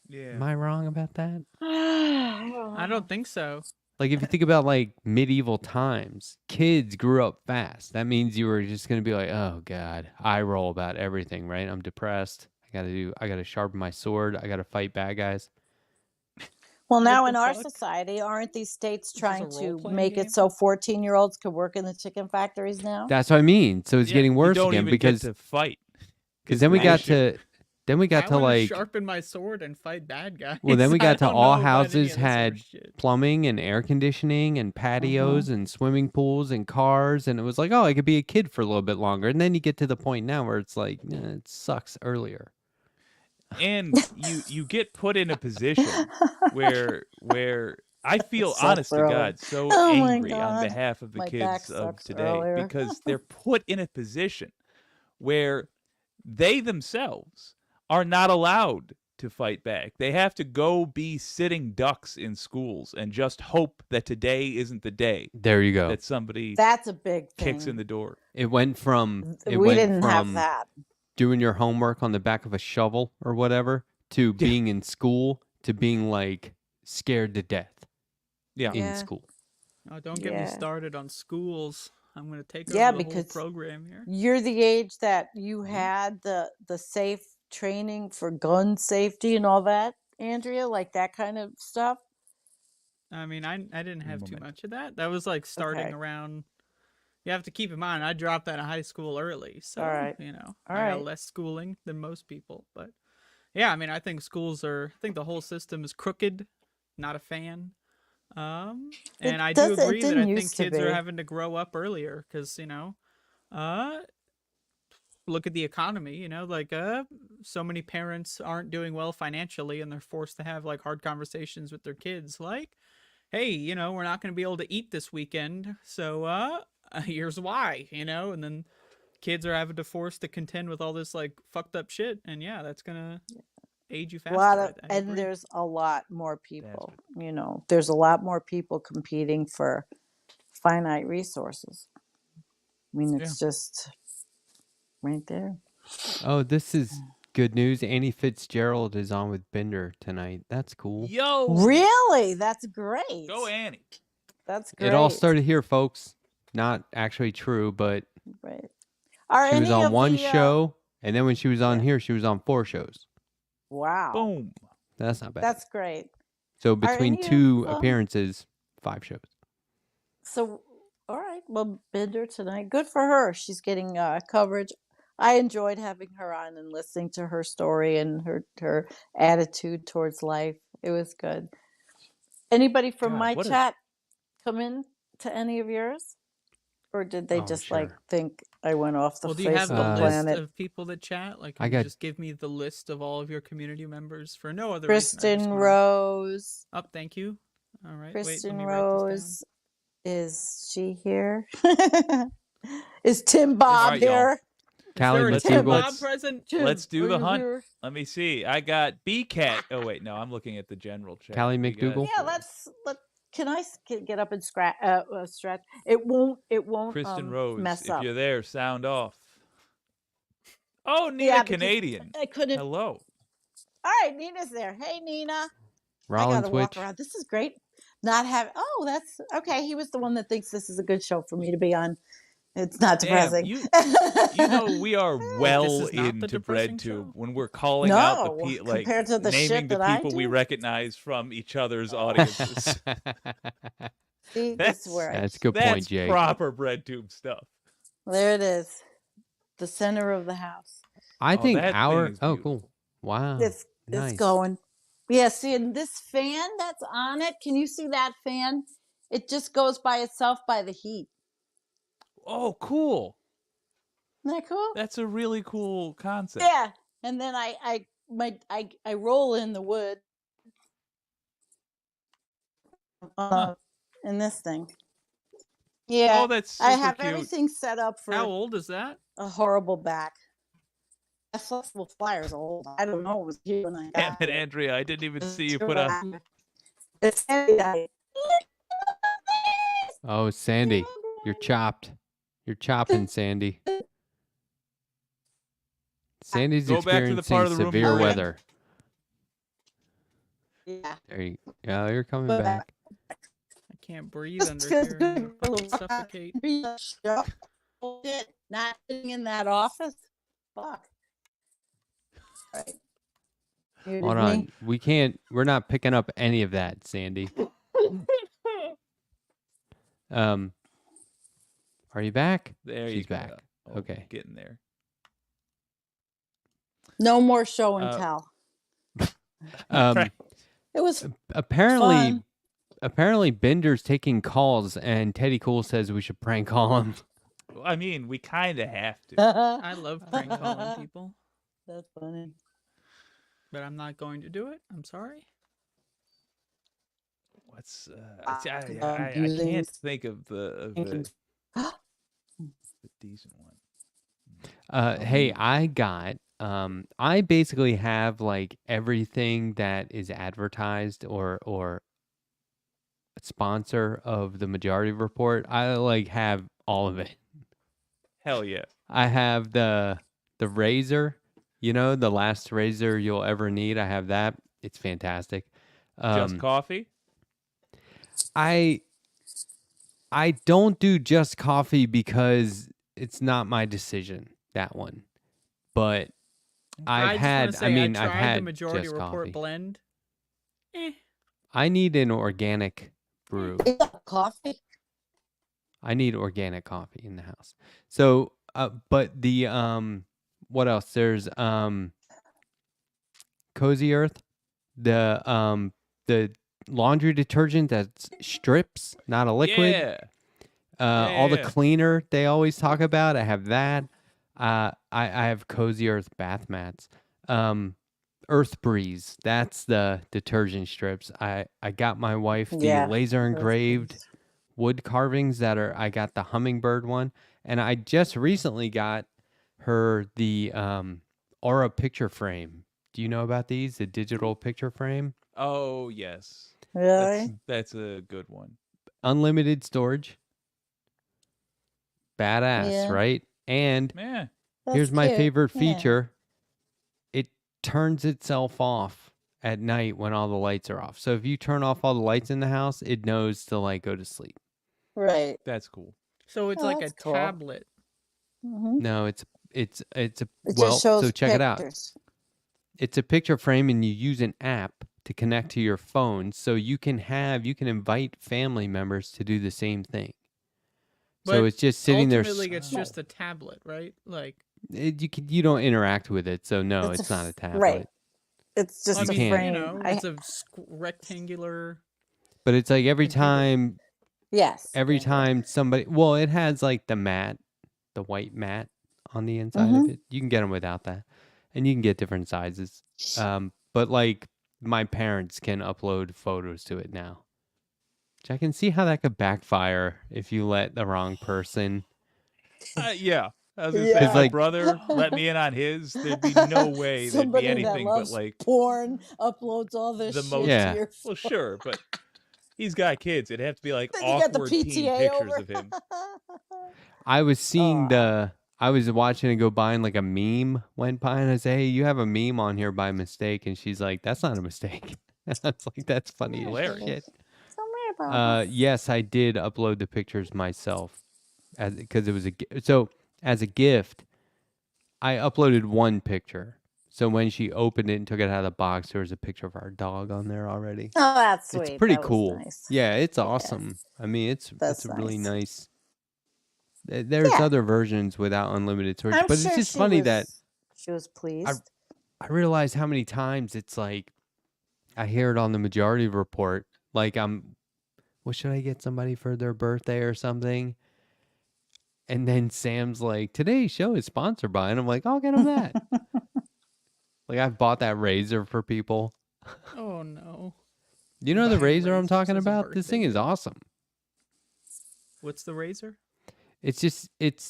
Yeah. Am I wrong about that? I don't think so. Like if you think about like medieval times, kids grew up fast. That means you were just going to be like, oh God, I roll about everything, right? I'm depressed. I got to sharpen my sword. I got to fight bad guys. Well, now What in the our fuck? society, aren't these states this a trying to role-playing make game? it so 14-year-olds could work in the chicken factories now? That's what I mean. So it's Yeah, getting you worse don't again even because get to fight. then we the got issue. to then we got I to wanna like sharpen my sword and fight bad guys. well then we I got to don't all know about any houses of this had horse shit. plumbing and air conditioning and patios and swimming pools and cars and it was like, oh, I could be a kid for a little bit longer. And then you get to the point now where it's like, it sucks earlier. And you get put in a position where I feel, Sucks honest to early. God, so Oh my angry on God. behalf of the My back kids of sucks today earlier. because they're put in a position where they themselves are not allowed to fight back. They have to go be sitting ducks in schools and just hope that today isn't the day There you go. that somebody That's a big thing. kicks in the door. It went from We didn't have that. doing your homework on the back of a shovel or whatever to being in school to being like scared to death Yeah. in Yeah. school. Oh, don't get me Yeah. started on schools. I'm gonna take Yeah, over the whole because program here. You're the age that you Mm-hmm. had the safe training for gun safety and all that, Andrea, like that kind of stuff. I mean, I didn't have too Moment. much of that. That was like starting Okay. around You have to keep in mind, I dropped out of high school early, so right. you know, All I got right. less schooling than most people. But yeah, I mean, I think I think the whole system is crooked. Not a fan. And I do It agree that I didn't think used to kids are be. having to grow up earlier because uh, look at the economy. Like so many parents aren't doing well financially, and they're forced to have like hard conversations with their kids, like, hey, we're not going to be able to eat this weekend, so here's why, and then kids are having to force to contend with all this like fucked up shit, and yeah, that's gonna age you A lot faster. of, I and agree. there's a lot more people. There's a lot more people competing for finite resources. I mean, it's just right there. Oh, this is good news. Annie Fitzgerald is on with Bender tonight. That's cool. Yo, Really? That's great. go Annie. That's great. It all started here, folks. Not actually true, but Right. Are she was any on of one the, show, and then when she was on yeah. here, she was on 4 shows. Wow. Boom. That's not bad. That's great. So between any of, 2 appearances, 5 shows. So, all right. Well, Bender tonight. Good for her. She's getting coverage. I enjoyed having her on and listening to her story and her attitude towards life. It was good. Anybody from God, my what a- chat come in to any of yours? Or did they Oh, just sure. like think I went off the Well, do you face have of the the list planet? of people that chat? Like, I can you got- just give me the list of all of your community members for no other reason? I just Kristen wanna- Rose. Oh, thank you. All right. Kristen wait, let me write this down. Rose. Is she here? Is Tim Bob All right, y'all. here? Is there a Callie Tim McDougal. Bob present? Let's do are the you hunt. here? Let me see. I got B-Cat. Oh, wait. No, I'm looking at the general chat. Callie We got, McDougal? Yeah, let. Can I get up and stretch? It won't. Kristen Rose, mess if up. you're there, sound off. Oh, Nina Yeah, because Canadian. I couldn't. Hello. All right, Nina's there. Hey, Nina. I Rollins gotta walk Witch. around. This is great. Not have. Oh, that's okay. He was the one that thinks this is a good show for me to be on. It's not Damn, depressing. you know we are well is not the into depressing BreadTube show? when we're calling out No, the like compared to the naming shit the that I people we do. recognize from each other's audiences. See, this is where That's a good point, That's Jake. proper BreadTube stuff. there it is, the center of the house. I Oh, think that our thing is cool. beautiful. Wow. It's nice. going. Yeah, see, and this fan that's on it, can you see that fan? It just goes by itself by the heat. Oh, cool. Isn't that cool? That's a really cool concept. Yeah. And then I roll in the wood in this thing. Yeah. Oh, that's super I have cute. everything set up for How old is that? a horrible back. That flexible flyer's old. I don't know. It was here when I Damn got it, it. Andrea. I didn't even see you Sure put a... It's Sandy. Oh, Sandy. You're chopped. You're chopping, Sandy. Sandy's Go back to the experiencing part of the room severe you're in. weather. Yeah. There you go. You're coming But- back. I can't breathe Just under feels here. good I'm gonna for a fucking little suffocate. while. Shit, not sitting in that office. Fuck. Right. Muted Hold me. on. We're not picking up any of that, Sandy. Are you back? There you She's go. back. Oh, Okay. Getting there. No more show and Uh, tell. Um, It was apparently, fun. Bender's taking calls, and Teddy Cool says we should prank call him. I mean, we kind of have to. I love prank calling people, That's funny. but I'm not going to do it. I'm sorry. What's I using- can't think of the decent one. Hey, I basically have like everything that is advertised or sponsor of the Majority Report. I like have all of it. Hell yeah. I have the razor, the last razor you'll ever need. I have that. It's fantastic. Just coffee? I don't do just coffee because it's not my decision, that one. But I've had I tried the the Majority just Report coffee. blend. I need an organic brew. Yeah, coffee. I need organic coffee in the house. So, but the what else? There's Cozy Earth, the laundry detergent that's strips, not a liquid. Yeah. All the Yeah. cleaner they always talk about. I have that. I have Cozy Earth bath mats. Earth Breeze. That's the detergent strips. I got my wife the Yeah. laser Earth engraved Breeze. wood carvings that are. I got the hummingbird one, and I just recently got her the Aura picture frame. Do you know about these? The digital picture frame, Oh yes. Really? That's a good one. unlimited storage. Badass, Yeah. right? And Yeah. here's That's my cute. favorite Yeah. feature. It turns itself off at night when all the lights are off. So if you turn off all the lights in the house, it knows to like go to sleep. Right. That's cool. So it's Oh, like a that's cool. tablet. Hmm. No, it's a It well, just shows so check it out. pictures. It's a picture frame and you use an app to connect to your phone so you can invite family members to do the same thing. So But it's just sitting there. Ultimately, it's just a tablet, right? Like, You don't interact with it, so no, it's not a tablet. Right. It's just I You a mean, can't. frame. you know, it's a rectangular. But it's like every Computer. time Yes. every yeah. time somebody, well, it has like the mat, the white mat on the inside of it. You can get them without that, and you can get different sizes. But like my parents can upload photos to it now, which I can see how that could backfire if you let the wrong person. Yeah. I was gonna say, Yeah. my like- brother let me in on his. There'd be no way there'd Somebody be anything that but loves like porn uploads all this the shit most. Yeah. to your Well, sure, but he's got kids. It'd have to be like Then you got the awkward teen PTA pictures over. of him. I was seeing Aw. I was watching it go by and like a meme went by and I say, hey, you have a meme on here by mistake. And she's like, that's not a mistake. I was like, that's funny as Hilarious. shit. Tell me about this. Yes, I did upload the pictures myself because it was so as a gift, I uploaded one picture. So when she opened it and took it out of the box, there was a picture of our dog on there already. Oh, that's sweet. It's pretty That was cool. nice. Yeah, it's Yeah. awesome. I mean, it's That's a really nice. nice. There's Yeah. other versions without unlimited storage, I'm but sure it's just she funny was, that she was pleased. I realize how many times it's like I hear it on the majority report. Like what should I get somebody for their birthday or something? And then Sam's like, today's show is sponsored by, and I'm like, I'll get them that. Like I've bought that razor for people. Oh no! You know the Buying razor I'm razors talking as a about? This birthday thing is gift. awesome. What's the razor? It's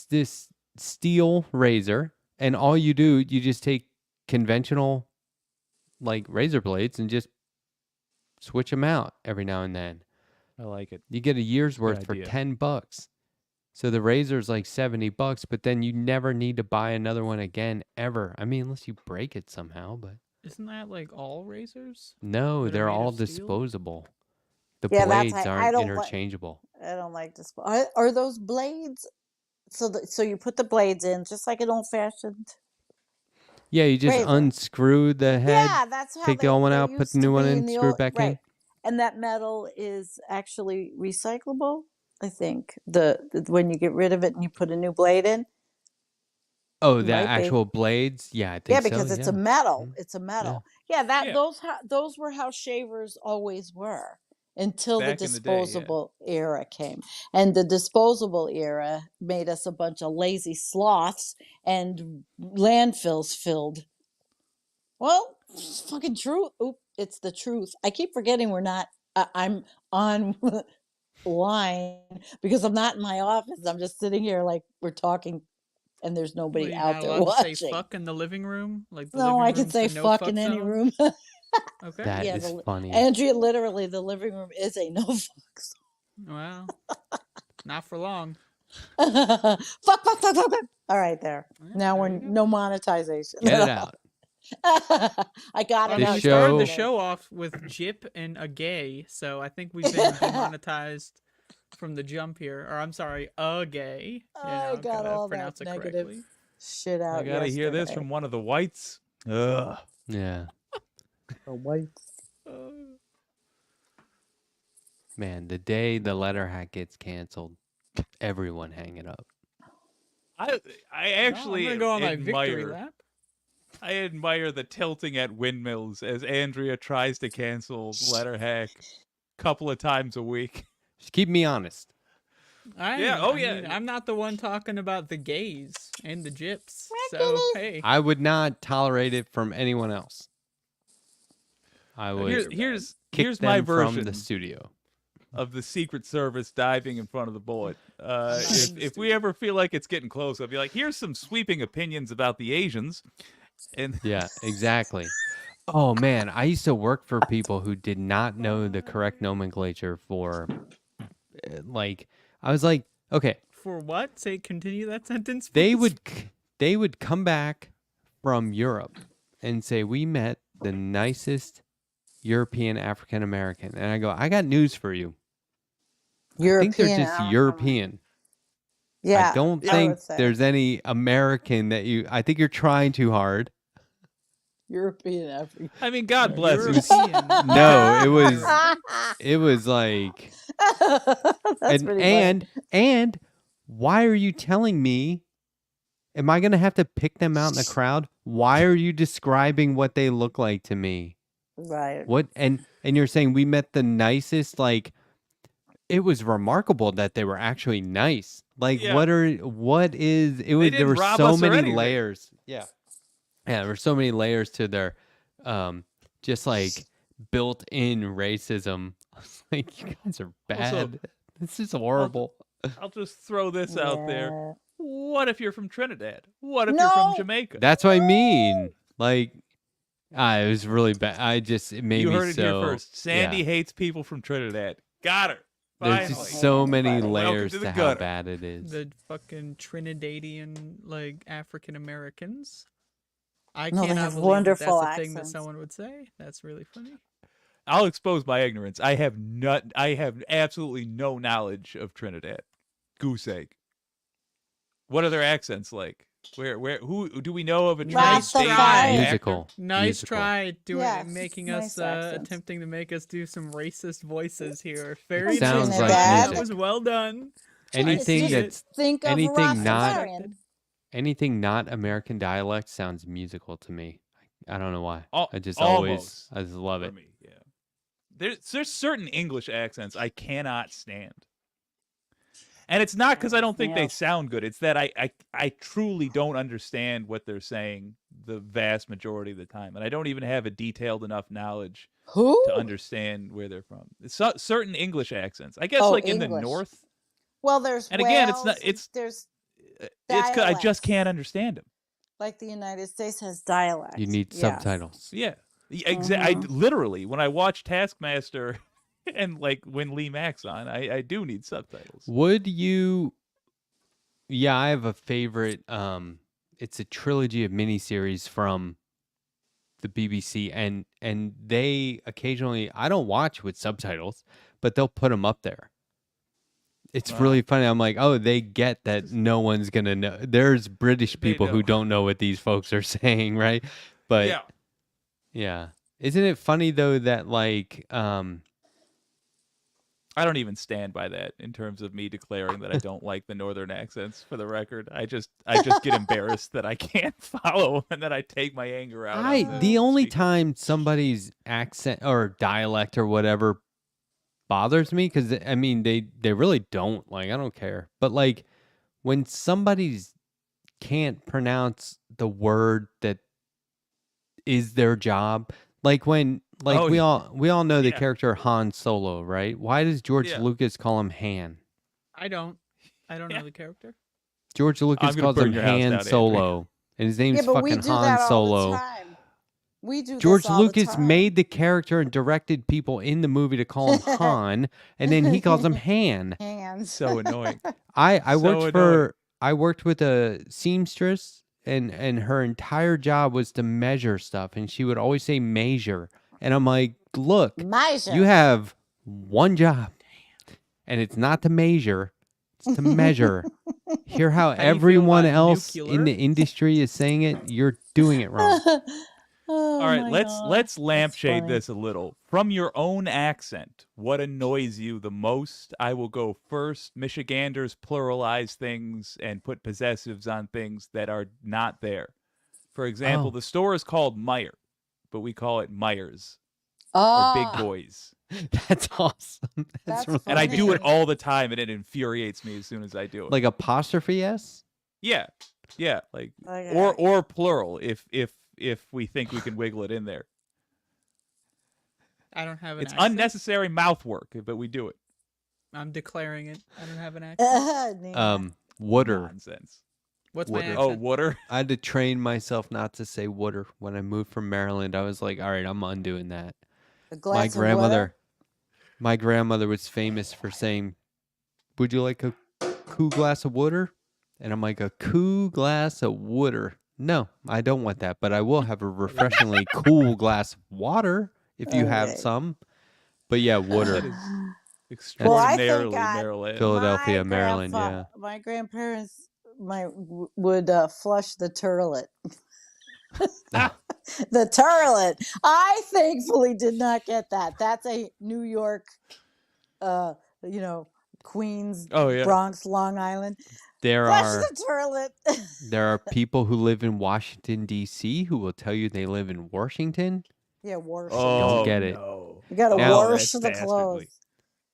this steel razor, and all you do, you just take conventional like razor blades and just switch them out every now and then. I like it. You get a year's worth for idea. $10. So the razor's like $70, but then you never need to buy another one again ever. I mean, unless you break it somehow, but Isn't that like all razors? no, That are they're made of all steel? disposable. The Yeah, that's blades I aren't don't like. interchangeable. I don't like this. Are those blades? So you put the blades in just like an old fashioned. Yeah, you just razor. unscrew the head. Yeah, that's how take the old one they out, put used the new to one be in, the screw it old- back right. in. And that metal is actually recyclable. I think the when you get rid of it and you put a new blade in. Oh, the Might be. actual blades? Yeah, I think Yeah, so. because it's a yeah. metal. Mhm. It's a metal. Yeah, that Yeah. those were how shavers always were until Back the in the day, yeah. disposable era came. And the disposable era made us a bunch of lazy sloths and landfills filled. Well, it's fucking true. Oop, it's the truth. I keep forgetting we're not. I'm on line because I'm not in my office. I'm just sitting here like we're talking, and there's Well, nobody you're out not there allowed to watching. say fuck in the living room. Like the No, living I can room's say the no fuck fuck in any zone? room. Okay. That Yeah, is funny. Andrea, literally, the living room is a no fuck Well, not for long. zone. Fuck, fuck, fuck, fuck, fuck. All right, there. Yeah, Now there we're you go. no monetization. Get it out. I got I it mean, This out. we started the show- show off with Jip and a gay, so I think we've been demonetized from the jump here. Or I'm sorry, a gay. I got gotta all that pronounce it negative correctly. shit out. I gotta hear this yesterday. from one of the whites. Ugh. Yeah. The whites. Man, the day the letter hack gets canceled, Everyone hang it up. I No, actually I'm gonna go on my victory admire lap. I admire the tilting at windmills as Andrea tries to cancel Letterhack a couple of times a week. Just keep me honest. I yeah. mean, I'm not the one talking about the gays and the gyps. So hey, I would not tolerate it from anyone else. I would Here's kick my them from version the studio. of the Secret Service diving in front of the bullet. not in the If we ever feel like it's getting close, I'll be like, here's some sweeping opinions about the Asians. And Yeah, exactly. Oh man, I used to work for people who did not know the correct nomenclature for, like, I was like, okay, for what? Say, continue that sentence. they please. they would come back from Europe and say we met the nicest European African American, and I go, I got news for you. I think they're just European. Yeah, I don't I think would say there's any American that you. I think you're trying too hard. European African. I mean, God bless you. European. No, it was like, That's pretty funny. and why are you telling me? Am I gonna have to pick them out in the crowd? Why are you describing what they look like to me? Right. What and you're saying we met the nicest, like it was remarkable that they were actually nice. Like Yeah. what is it was there didn't were rob so us or many anything. layers. Yeah. Yeah, there were so many layers to their just like built-in racism. I was like, you guys are bad. This is horrible. I'll just throw this out there. Yeah. What if you're from Trinidad? What if you're from No. Jamaica? That's what I mean. Like it was really bad. It made You me heard it here so first. Sandy yeah. hates people from Trinidad. Got her. There's Finally. just so many Welcome layers to to, the how gutter. bad it is. The fucking Trinidadian like African Americans. I No, they cannot have believe wonderful that's a thing that accents. someone would say. That's really funny. I'll expose my ignorance. I have absolutely no knowledge of Trinidad. Goose egg. What are their accents like? Who do we know of a Nice Rastafari. try. Trinidad Musical. Nice musical. try doing Yes, making nice us accents. attempting to make us do some racist voices here. Very sounds nice. like That music. was well done. Anything see it. that's Think of anything not- Rastafarian. anything not American dialect sounds musical to me. I don't know why. I just almost I just love for it. me, yeah. There's certain English accents I cannot stand. And it's not because I don't think Yeah. they sound good. It's that I truly don't understand what they're saying the vast majority of the time. And I don't even have a detailed enough knowledge Who? to understand where they're from. Certain English accents. I guess Oh, like in the English. north. Well, there's And again, it's Wales, not- it's- there's It's 'cause I just Dialects. can't understand them. like the United States has dialects. You need Yes. subtitles. Yeah. I Mhm. literally, when I watch Taskmaster and like when Lee Mack's on, I do need subtitles. Would you? Yeah, I have a favorite. It's a trilogy of miniseries from the BBC, and they occasionally, I don't watch with subtitles, but they'll put them up there. It's Wow. really funny. I'm like, oh, they get that no one's gonna know. There's British They people who know. don't know what these folks are saying, right? But Yeah. yeah. Isn't it funny though that like I don't even stand by that in terms of me declaring that I don't like the northern accents. For the record, I just get embarrassed that I can't follow and that I take my anger out. on the only speakers. time somebody's accent or dialect or whatever bothers me, because I mean they really don't, like, I don't care, but like when somebody's can't pronounce the word that is their job, like when like Oh, we all know the yeah. character Han Solo, right? Why does George Yeah. Lucas call him Han? I don't know Yeah. the character. George Lucas gonna calls burn him your house Han down, Andrew. Solo, and his name's Yeah, but we fucking do Han that all Solo. the time. We do George this all the Lucas time. made the character and directed people in the movie to call him Han, and then he calls him Han. hands. So annoying. I So worked annoying. for I worked with a seamstress, and her entire job was to measure stuff, and she would always say measure, and I'm like, look, Measure. you have one job, and it's not to measure, it's to measure. Hear how do you feel everyone about else in nuclear? the industry is saying it? You're doing it wrong. Oh All right, my let's God. let's lampshade funny. this a little from your own accent, what annoys you the most? I will go first. Michiganders pluralize things and put possessives on things that are not there. For example, Oh. the store is called Meyer, but we call it Myers or Big Oh, Boys. That's awesome. That's really And I do it funny. all the time, and it infuriates me as soon as I do it. like apostrophe s. yeah, like Okay. or plural if we think we can wiggle it in there. I don't have an It's accent. unnecessary mouth work, but we do it. I'm declaring it. I don't have an accent. Nina. Water. Nonsense. What's my Water. accent? Oh, water. I had to train myself not to say water when I moved from Maryland. I was like, all right, I'm undoing that. A glass My grandmother was famous for saying, "Would you like a cool glass of water?" And I'm like, "A cool glass of water? No, I don't want that, but I will have a refreshingly cool glass of water if you have Okay. some." But yeah, water. That is Well, I extraordinarily think Maryland. Philadelphia, Maryland, yeah. My grandparents would flush the turlet. The turlet. I thankfully did not get that. That's a New York, Queens, Oh, yeah. Bronx, Long Island. There Flush are the turlet. there are people who live in Washington D.C. who will tell you they live in Washington. Yeah, wash. Oh, get it. no. You gotta Now- wash That's the dastardly. clothes.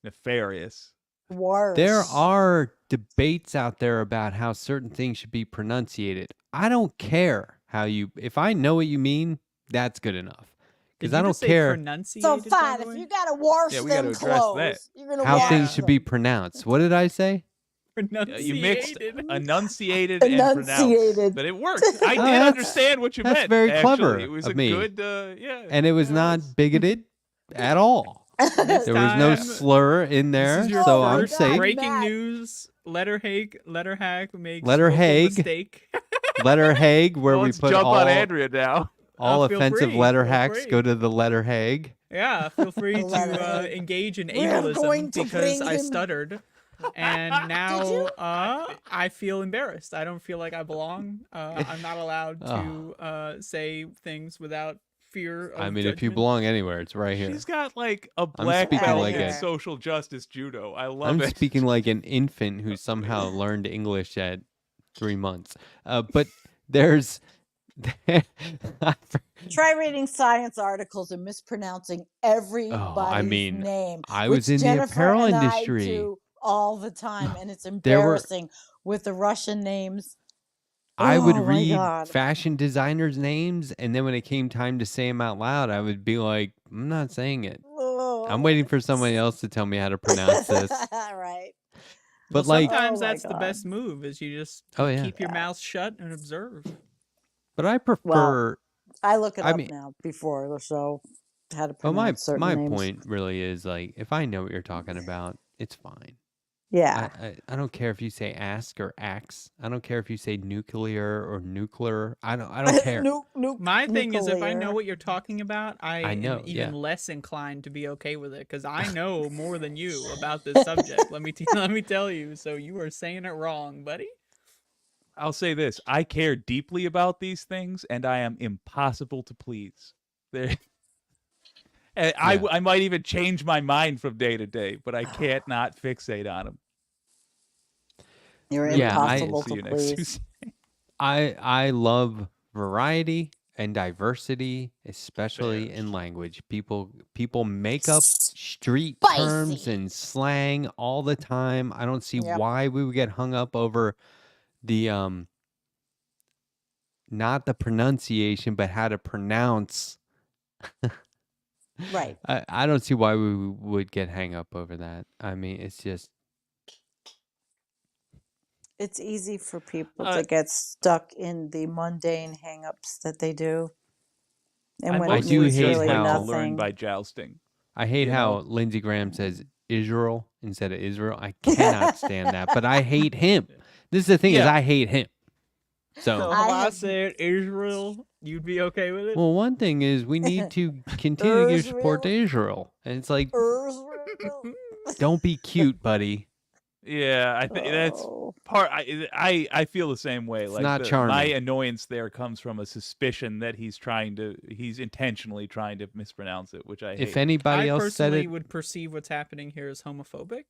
Nefarious. Wash. There are debates out there about how certain things should be pronunciated. I don't care how you. If I know what you mean, that's good enough. Did Because you I don't just say care pronunciated, So by fine, the if way? you gotta wash Yeah, we them gotta address clothes, that. you're gonna how wash things should be them. pronounced. What did I say? You mixed Pronunciated. enunciated and pronounced, Enunciated. but it worked. I Oh, did that's- understand what you that's meant. very actually. clever It was of a me. good, yeah. And it was yeah, not it's- bigoted at all. There was no time, slur in there, This is your so I'm first safe. breaking Matt. news. Letter hack makes Letter local Hague. mistake. Letter Hague, where Well, we let's put jump all on Andrea now. Feel offensive free, letter feel hacks free. go to the letter Hague. Yeah, feel free Letter to Hague. engage in We're going ableism to because bring I him- stuttered. And now I feel embarrassed. I don't feel like I belong. I'm not allowed to say things without fear of I mean, if you judgment. belong anywhere, it's right here. She's got like a black speaking belt like in a- social justice judo. I love I'm it. speaking like an infant who somehow learned English at 3 months. But there's. Try reading science articles and mispronouncing everybody's mean, name. I which was in the Jennifer apparel and I industry. do all the time, and it's There were- embarrassing with the Russian names. I would Oh my read God. fashion designers' names, and then when it came time to say them out loud, I would be like, I'm not saying it. I'm waiting for somebody else to tell me how to pronounce this. Right. But Well, like, sometimes Oh my that's the God. best move is you just oh yeah. keep your mouth shut and observe. But I prefer. I look it I up mean- now before the show how to Well, pronounce certain my names. point really is like, if I know what you're talking about, it's fine. Yeah. I don't care if you say ask or axe. I don't care if you say nuclear or nuclear. I don't care. My thing is, if I know Nuclear. what you're talking about, I know, am even yeah. less inclined to be okay with it because I know more than you about this subject. Let me tell you. So you are saying it wrong, buddy. I'll say this: I care deeply about these things, and I am impossible to please. There, and Yeah. I might even change my mind from day to day, but I can't not fixate on them. You're Yeah, impossible See to you next please. Tuesday. I love variety and diversity, especially in language. People make up street terms Spicy. and slang all the time. I don't see Yep. why we would get hung up over the not the pronunciation, but how to pronounce. Right. I don't see why we would get hung up over that. I mean, it's just It's easy for people Uh, to get stuck in the mundane hang-ups that they do. And when I it do means hate really how- to nothing. learn by jousting. I hate You how know? Lindsey Graham says Israel instead of Israel. I cannot stand that, but I hate him. This is the thing is Yeah. I hate him. So So, if I I have- said Israel, you'd be okay with it? well, one thing is we need to continue to support Israel, and it's like, Israel. don't be cute, buddy. Yeah, I think that's Oh. part. I feel the same way. It's Like not my charming. annoyance there comes from a suspicion that he's intentionally trying to mispronounce it, which I If hate. anybody I else said personally it, would perceive what's happening here as homophobic,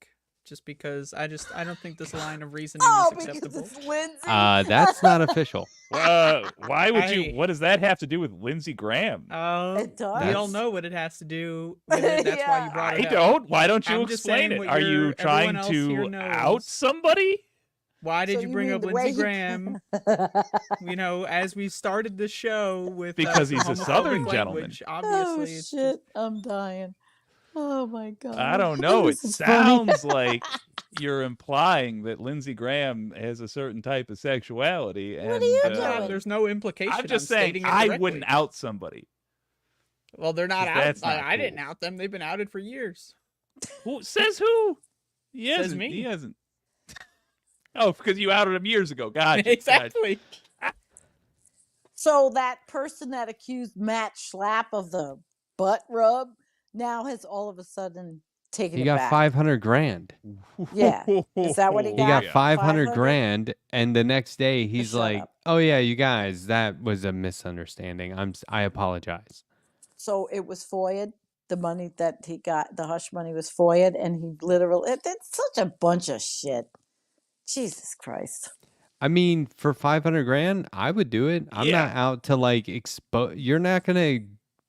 just because I don't think this line of reasoning Oh, is because acceptable. it's Lindsay. that's not official. Why would you? I- What does that have to do with Lindsey Graham? It We all That's- know what it has to do with it. That's why you Yeah. brought I it up. don't. Why don't you I'm just explain saying it? what Are you everyone trying else here to out knows. somebody? Why did So you bring mean up the Lindsey way you- Graham? You know, as we started the show with Because he's a homophobic Southern gentleman. language, Oh obviously, it's shit! just I'm dying. Oh my god. I don't know. It This is funny. sounds like you're implying that Lindsey Graham has a certain type of sexuality, and What are you doing? there's no implication. I'm just saying stating it I directly. wouldn't out somebody. Well, they're not 'Cause out. that's not I didn't cool. out them. They've been outed for years. Who says who? He Says hasn't. me. He hasn't. Oh, because you outed him years ago. Gotcha. Exactly. So that person that accused Matt Schlapp of the butt rub now has all of a sudden taken He it got back. 500 grand. Yeah. Is that what he He got? got 500 500? grand, and the next day he's shut like, up. "Oh yeah, you guys, that was a misunderstanding. I apologize." So it was FOIA'd. The money that he got, the hush money, was FOIA'd, and he literally. It's such a bunch of shit. Jesus Christ. I mean, for 500 grand, I would do it. I'm not Yeah. out to like expose. You're not gonna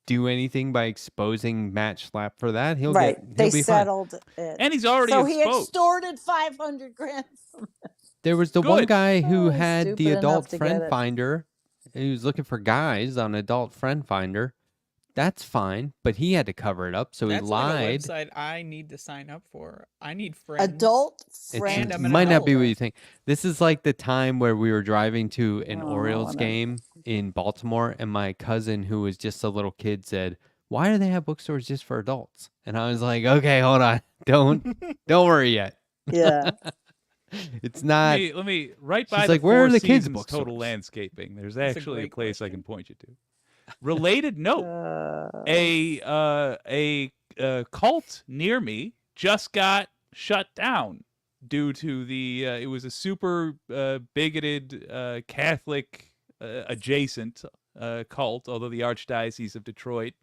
do anything by exposing Matt Schlapp for that. He'll Right. get. They He'll be fine. settled it. And he's already So he exposed. extorted 500 grand from There was the one Good. guy who Oh, had stupid the enough adult to friend get it. finder. He was looking for guys on adult friend finder. That's fine, but he had to cover it up, so That's he like a lied. website I need to sign up for. I need friends. adult It friend. I'm an might not be what folder. you think. This is like the time where we were driving to an Oh, Orioles wanna- game in Baltimore, and my cousin, who was just a little kid, said, "Why do they have bookstores just for adults?" And I was like, "Okay, hold on, don't worry yet. Yeah. It's not." Let me right by She's the like, "Where Four are the kids' Seasons Total bookstores?" Landscaping. There's That's a actually a great place I question. can point you to. Related note: a cult near me just got shut down due to the. It was a super bigoted Catholic adjacent cult, although the Archdiocese of Detroit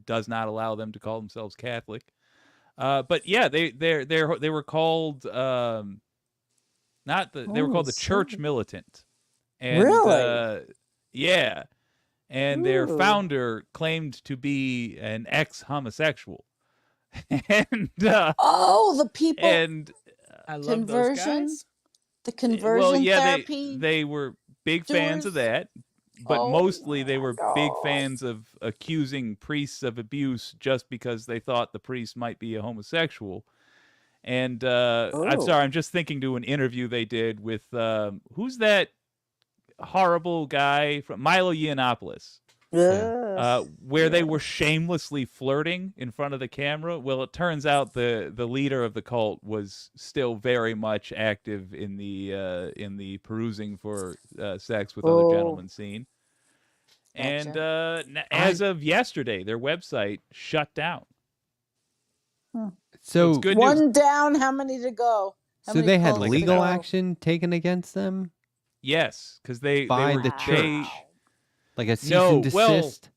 does not allow them to call themselves Catholic. But yeah, they were called not the they were called the Church shit. Militant, and Really? yeah, and their Ooh. founder claimed to be an ex-homosexual, and Oh, the people, and I love Conversion? those guys. the conversion well, yeah, therapy. they were big fans of doers? that, but Oh mostly they my were big God. fans of accusing priests of abuse just because they thought the priest might be a homosexual. And I'm Oh. sorry, I'm just thinking to an interview they did with who's that horrible guy from Milo Yiannopoulos, Yes. where they were shamelessly flirting in front of the camera. Well, it turns out the leader of the cult was still very much active in the perusing for sex with other Oh. gentlemen scene. And as of yesterday, their website shut down. So, it's good news. One down. How many to go? How so many they had cults to legal go? action taken against them, Yes, because they By were the Wow. church. like a cease No, and well, desist.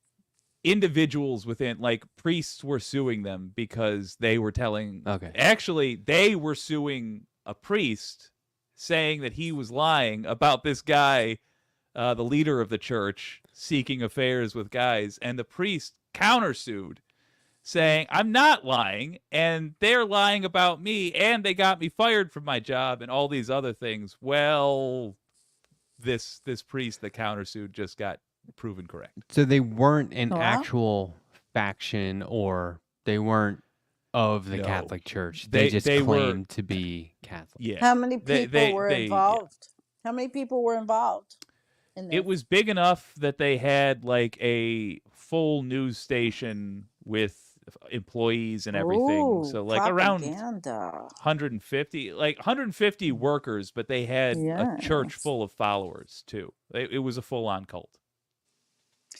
individuals within, like, priests were suing them because they were telling. Okay. Actually, they were suing a priest, saying that he was lying about this guy, the leader of the church, seeking affairs with guys, and the priest countersued, saying, "I'm not lying, and they're lying about me, and they got me fired from my job, and all these other things." Well, this priest that countersued just got proven correct. So they weren't an Wow. actual faction, or they weren't of the No. Catholic Church. They- They just they were- claimed to be Catholic. Yeah. How many people They- were yeah. involved? How many people were involved in this? It was big enough that they had like a full news station with employees and everything. Ooh, So like around propaganda. 150 workers, but they had a church Yes. full of followers too. It was a full-on cult.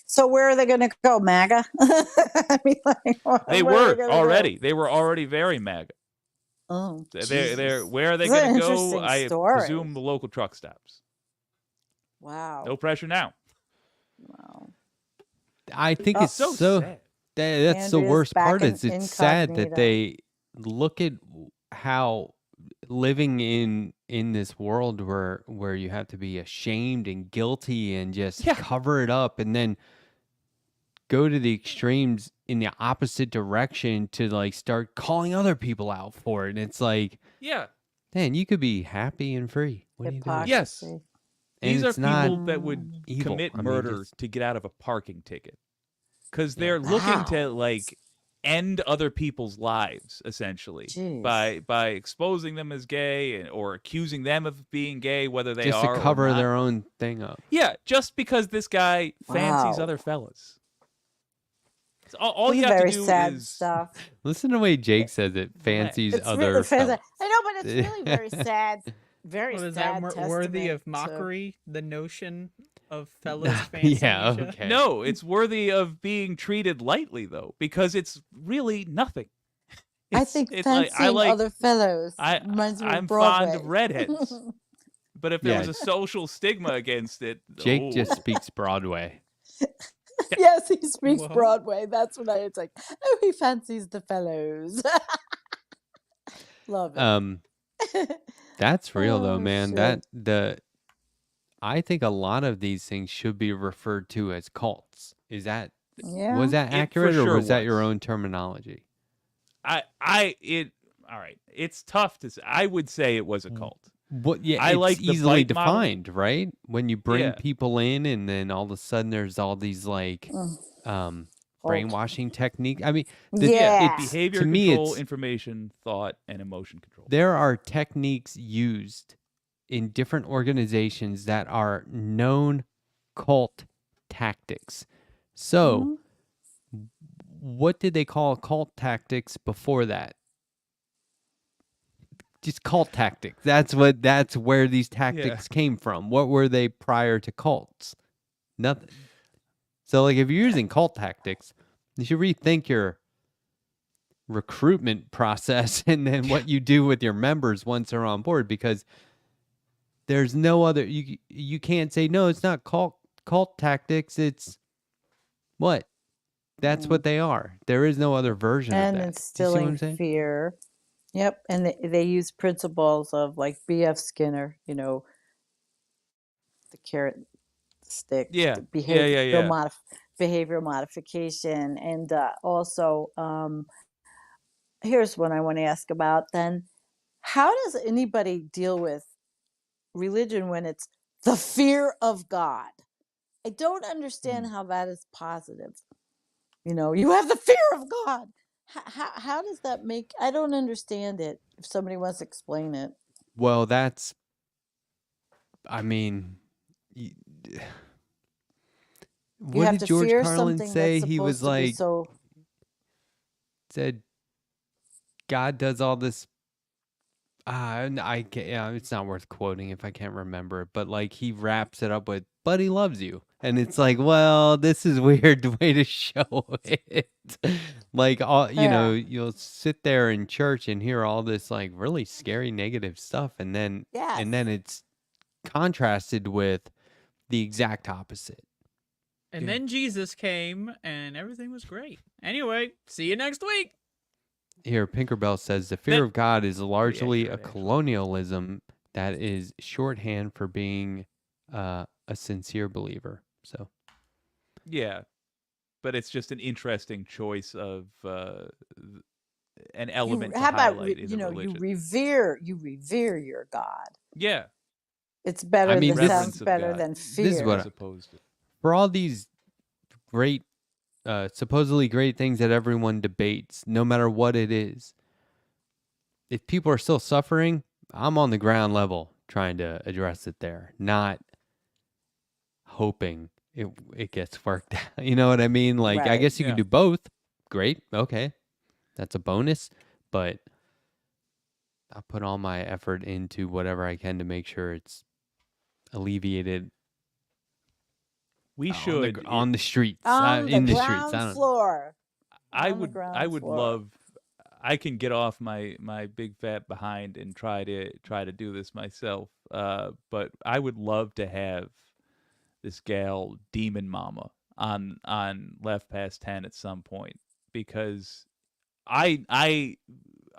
So where are they going to go, MAGA? I mean, like, They where are were gonna go? already. They were already very MAGA. Oh, They're Jesus. where are they That's an going to go? interesting I story. presume the local truck stops. Wow. No pressure now. Wow. I think Oh, it's So so sad. that's the Andrea's worst back part in is it's sad that incognito. they look at how living in this world where you have to be ashamed and guilty and just Yeah. cover it up and then go to the extremes in the opposite direction to like start calling other people out for it. And it's like, Yeah. man, you could be happy and free. What are you doing? Yes. Hypocrisy. And These are it's not people that would evil. commit I mean, murder just to get out of a parking ticket because Yeah. they're looking to Wow. like end other people's lives essentially Jeez. by exposing them as gay or accusing them of being gay, whether they just are to or cover not. their own thing up. Yeah, just because this guy fancies Wow. other fellas. So all This you is have to very do sad is stuff. Listen to the way Jake says it. Fancies It's other really fellas. I know, but it's really very sad. Very Well, is sad. that worthy of testament to- mockery? The notion of fellas fancying Yeah, each other? okay. No, it's worthy of being treated lightly though, because it's really nothing. I think it's fancying other fellows I reminds me of I'm fond of Broadway. redheads. But if there Yeah. was a social stigma against it, Jake just oh. speaks Broadway. Yes, he speaks Whoa. Broadway. That's what it's like. Oh, he fancies the fellows. Love it. That's real though, Oh, man. shit. I think a lot of these things should be referred to as cults. Is that Yeah. was that It for accurate or sure was that your was. own terminology? All right. It's tough to say. I would say it was a cult. What? Yeah, I it's like the easily bite model. defined, right? When you bring Yeah. people in, and then all of a sudden there's all these like Cult. brainwashing technique. I mean, the- Yeah. Behavior to me, control, it's information, thought, and emotion control. there are techniques used in different organizations that are known cult tactics. So, Mhm. what did they call cult tactics before that? Just cult tactics. That's where these tactics came from. What were they prior to cults? Nothing. So like if you're using cult tactics, you should rethink your recruitment process and then what you do with your members once they're on board, because there's no other you can't say no, it's not cult tactics, it's what? That's what they are. There is no other version And of that. Do you see what instilling I'm saying? fear. Yep. And they use principles of like B.F. Skinner, the carrot stick, Yeah. the Yeah. behavioral modification. And also, here's what I want to ask about then. How does anybody deal with religion when it's the fear of God? I don't understand how that is positive. You have the fear of God. How does that make? I don't understand it. If somebody wants to explain it. Well, that's I mean y- You what have did to George fear Carlin something say? that's He was supposed to be like so. said God does all this. I can't, yeah, it's not worth quoting if I can't remember it, but like he wraps it up with, "But he loves you," and it's like, well, this is weird way to show it. Like, all Yeah. you'll sit there in church and hear all this like really scary negative stuff, and then Yes. it's contrasted with the exact opposite. And Yeah. then Jesus came and everything was great. Anyway, see you next week. Here, Pinkerbell says the fear That- of God is largely a accurate, actually. colonialism that is shorthand for being a sincere believer. So, Yeah. But it's just an interesting choice of an element to How about highlight in a religion. you revere your God. Yeah. It's better. mean, That this- sounds Reverence of better God. than is fear. what As opposed to for all these great, supposedly great things that everyone debates, no matter what it is, if people are still suffering, I'm on the ground level trying to address it there, not hoping it gets worked out. You know what I mean? Like, I Right. guess you can Yeah. do both. Great. Okay. That's a bonus. But I put all my effort into whatever I can to make sure it's alleviated we on the, should on the streets. On in the the streets. ground I don't floor. I on the would ground would floor. love I can get off my big fat behind and try to do this myself. But I would love to have this gal Demon Mama on Left Past 10 at some point, because I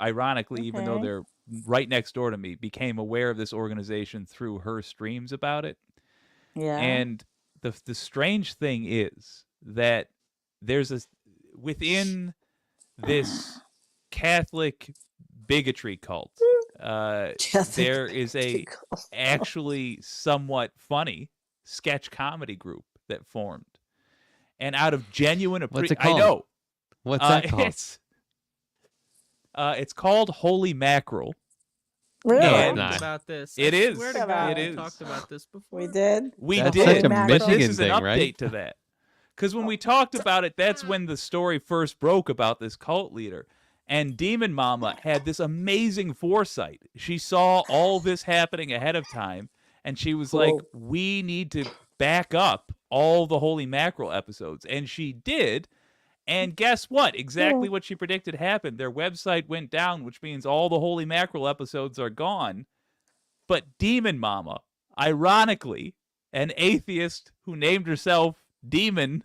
ironically, even though Okay. they're right next door to me, became aware of this organization through her streams about it. Yeah. And the strange thing is that there's within this Catholic bigotry cult, there is a actually somewhat funny sketch comedy group that formed, and out of genuine What's it I called? know What's that called? It's called Holy Mackerel. Really? No, We it's And not. talked about this. It I is. swear to Shut God, up. we It talked is. about this before. We did. We That's did, such a but Michigan this is an thing, update right? to that. Because when we talked about it, that's when the story first broke about this cult leader. And Demon Mama had this amazing foresight. She saw all this happening ahead of time, and she was like, Cool. we need to back up all the Holy Mackerel episodes. And she did. And guess what? Exactly what she predicted happened. Their website went down, which means all the Holy Mackerel episodes are gone. But Demon Mama, ironically, an atheist who named herself Demon,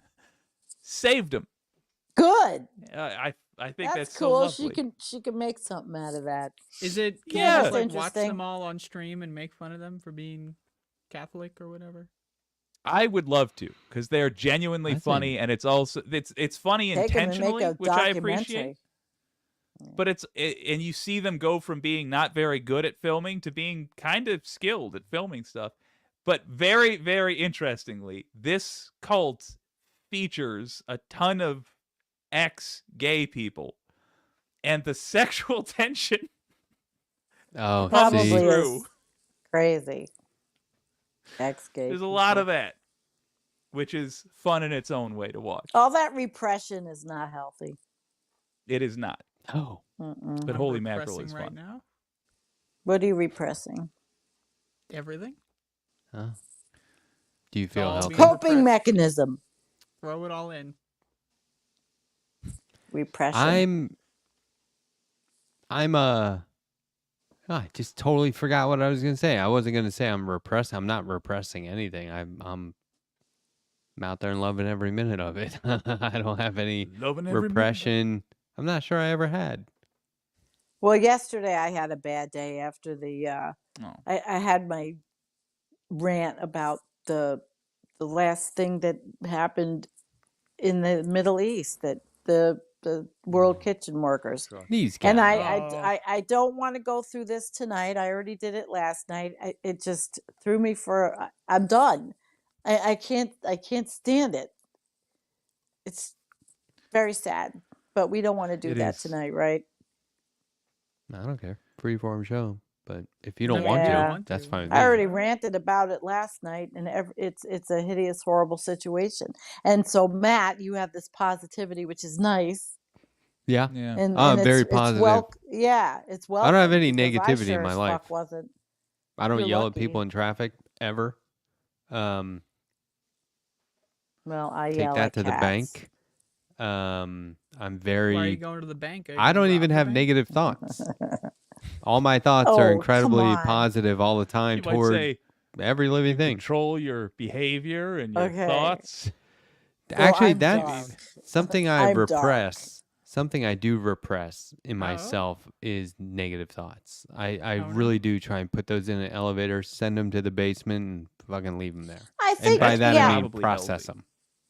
saved him. Good. I think that's so cool. lovely. She can make something out of that. Is it? Can Yeah. you just That's like watch interesting. them all on stream and make fun of them for being Catholic or whatever? I would love to, because they're genuinely I think- funny, and it's also it's funny Take 'em and intentionally, make a which I documentary. appreciate. But and you see them go from being not very good at filming to being kind of skilled at filming stuff. But very, very interestingly, this cult features a ton of ex-gay people, and the sexual tension Oh, Probably see, through. is crazy. Ex-gay. There's a lot people. of that, which is fun in its own way to watch. All that repression is not healthy. It is not. oh, Mm-mm. But I'm Holy Mackerel repressing is right fun. now. What are you repressing? Everything. huh? Do you feel all healthy? being- Coping repressed. mechanism. Throw it all in. Repression. I just totally forgot what I was gonna say. I wasn't gonna say I'm repressed. I'm not repressing anything. I'm out there and loving every minute of it. I don't have any Loving every minute. repression. I'm not sure I ever had. Well, yesterday I had a bad day after the Oh. I had my rant about the last thing that happened in the Middle East, that the world kitchen workers. These guys. And Oh. I don't want to go through this tonight. I already did it last night. It just threw me for. I'm done. I can't stand it. It's very sad, but we don't want to do It that is. tonight, right? I don't care. Freeform show. But if you No, don't we want don't to, want that's to. fine. with I me. already ranted about it last night, and it's a hideous, horrible situation. And so, Matt, you have this positivity, which is nice. Yeah. Yeah. And, I'm and very it's positive. it's well. I don't have any negativity in my life. Wasn't. I don't You're yell lucky. at people in traffic ever. Well, I Take yell that at to the cats. bank. I'm very. Why are you going to the bank? Are you I gonna don't rob even the have bank? negative thoughts. All my thoughts Oh, are come incredibly on. positive all the time You might toward say every living thing. control your behavior and your Okay. thoughts. Actually, I'm that's dark. something I I'm dark. repress. Something I do repress in Oh. myself is negative thoughts. I Oh, no. really do try and put those in an elevator, send them to the basement, and fucking leave them there. I And think, by that yeah, I mean Probably process healthy. them.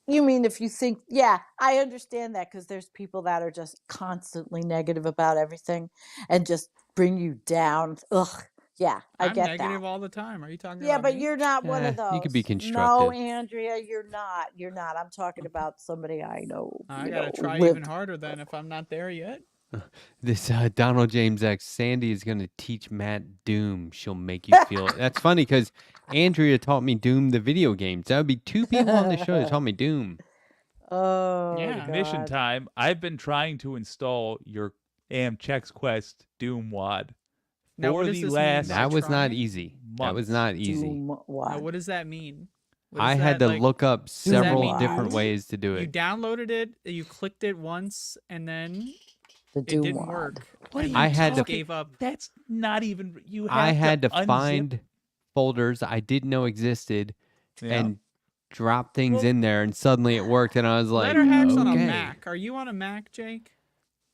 you mean if you think, yeah, I understand that, because there's people that are just constantly negative about everything and just bring you down. Ugh, yeah, I I'm get negative that. all the time. Are you talking Yeah, about but me? you're not one of those. You could be No, constructive. Andrea, you're not. You're not. I'm talking about somebody I know. I you gotta know, try lived. even harder then if I'm not there yet. This Donald James X, Sandy is going to teach Matt Doom. She'll make you feel it. That's funny because Andrea taught me Doom the video games. That would be two people on the show that taught me Doom. Oh, Yeah. Mission God. time. I've been trying to install your Chex Quest Doom WAD Now, for what does the this mean last. by That was not trying? easy. That was months. not easy. Doom Now, what? what does that mean? What I is had that, to like, look up that several mean different you- ways to do You it. downloaded it, you clicked it once, and then The It Doom didn't wad. work. What and are I you had to- just talking- gave up. That's not even. You have I had to unzip- find folders I didn't know existed Yeah. and drop things Well, in there, and suddenly it worked. And I was like, Letter hacks on a okay. Mac. Are you on a Mac, Jake?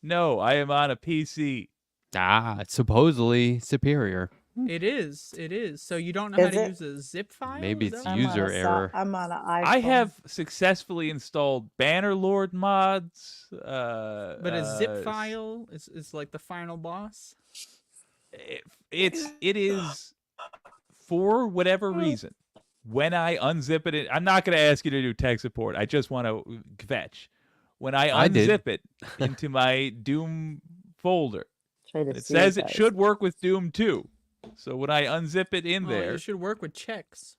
No, I am on a PC. It's supposedly superior. It is. It is. So you don't know how Is to it? use a zip file? Maybe Is it's that I'm what- on a user error. I'm on an iPhone. I have successfully installed Bannerlord mods. But a zip file is like the final boss. It is for whatever reason. When I unzip it, I'm not going to ask you to do tech support. I just want to fetch. When I did. unzip it into my Doom folder, Try to it see says you it guys. should work with Doom 2. So when I unzip it in Well, there, you should work with checks.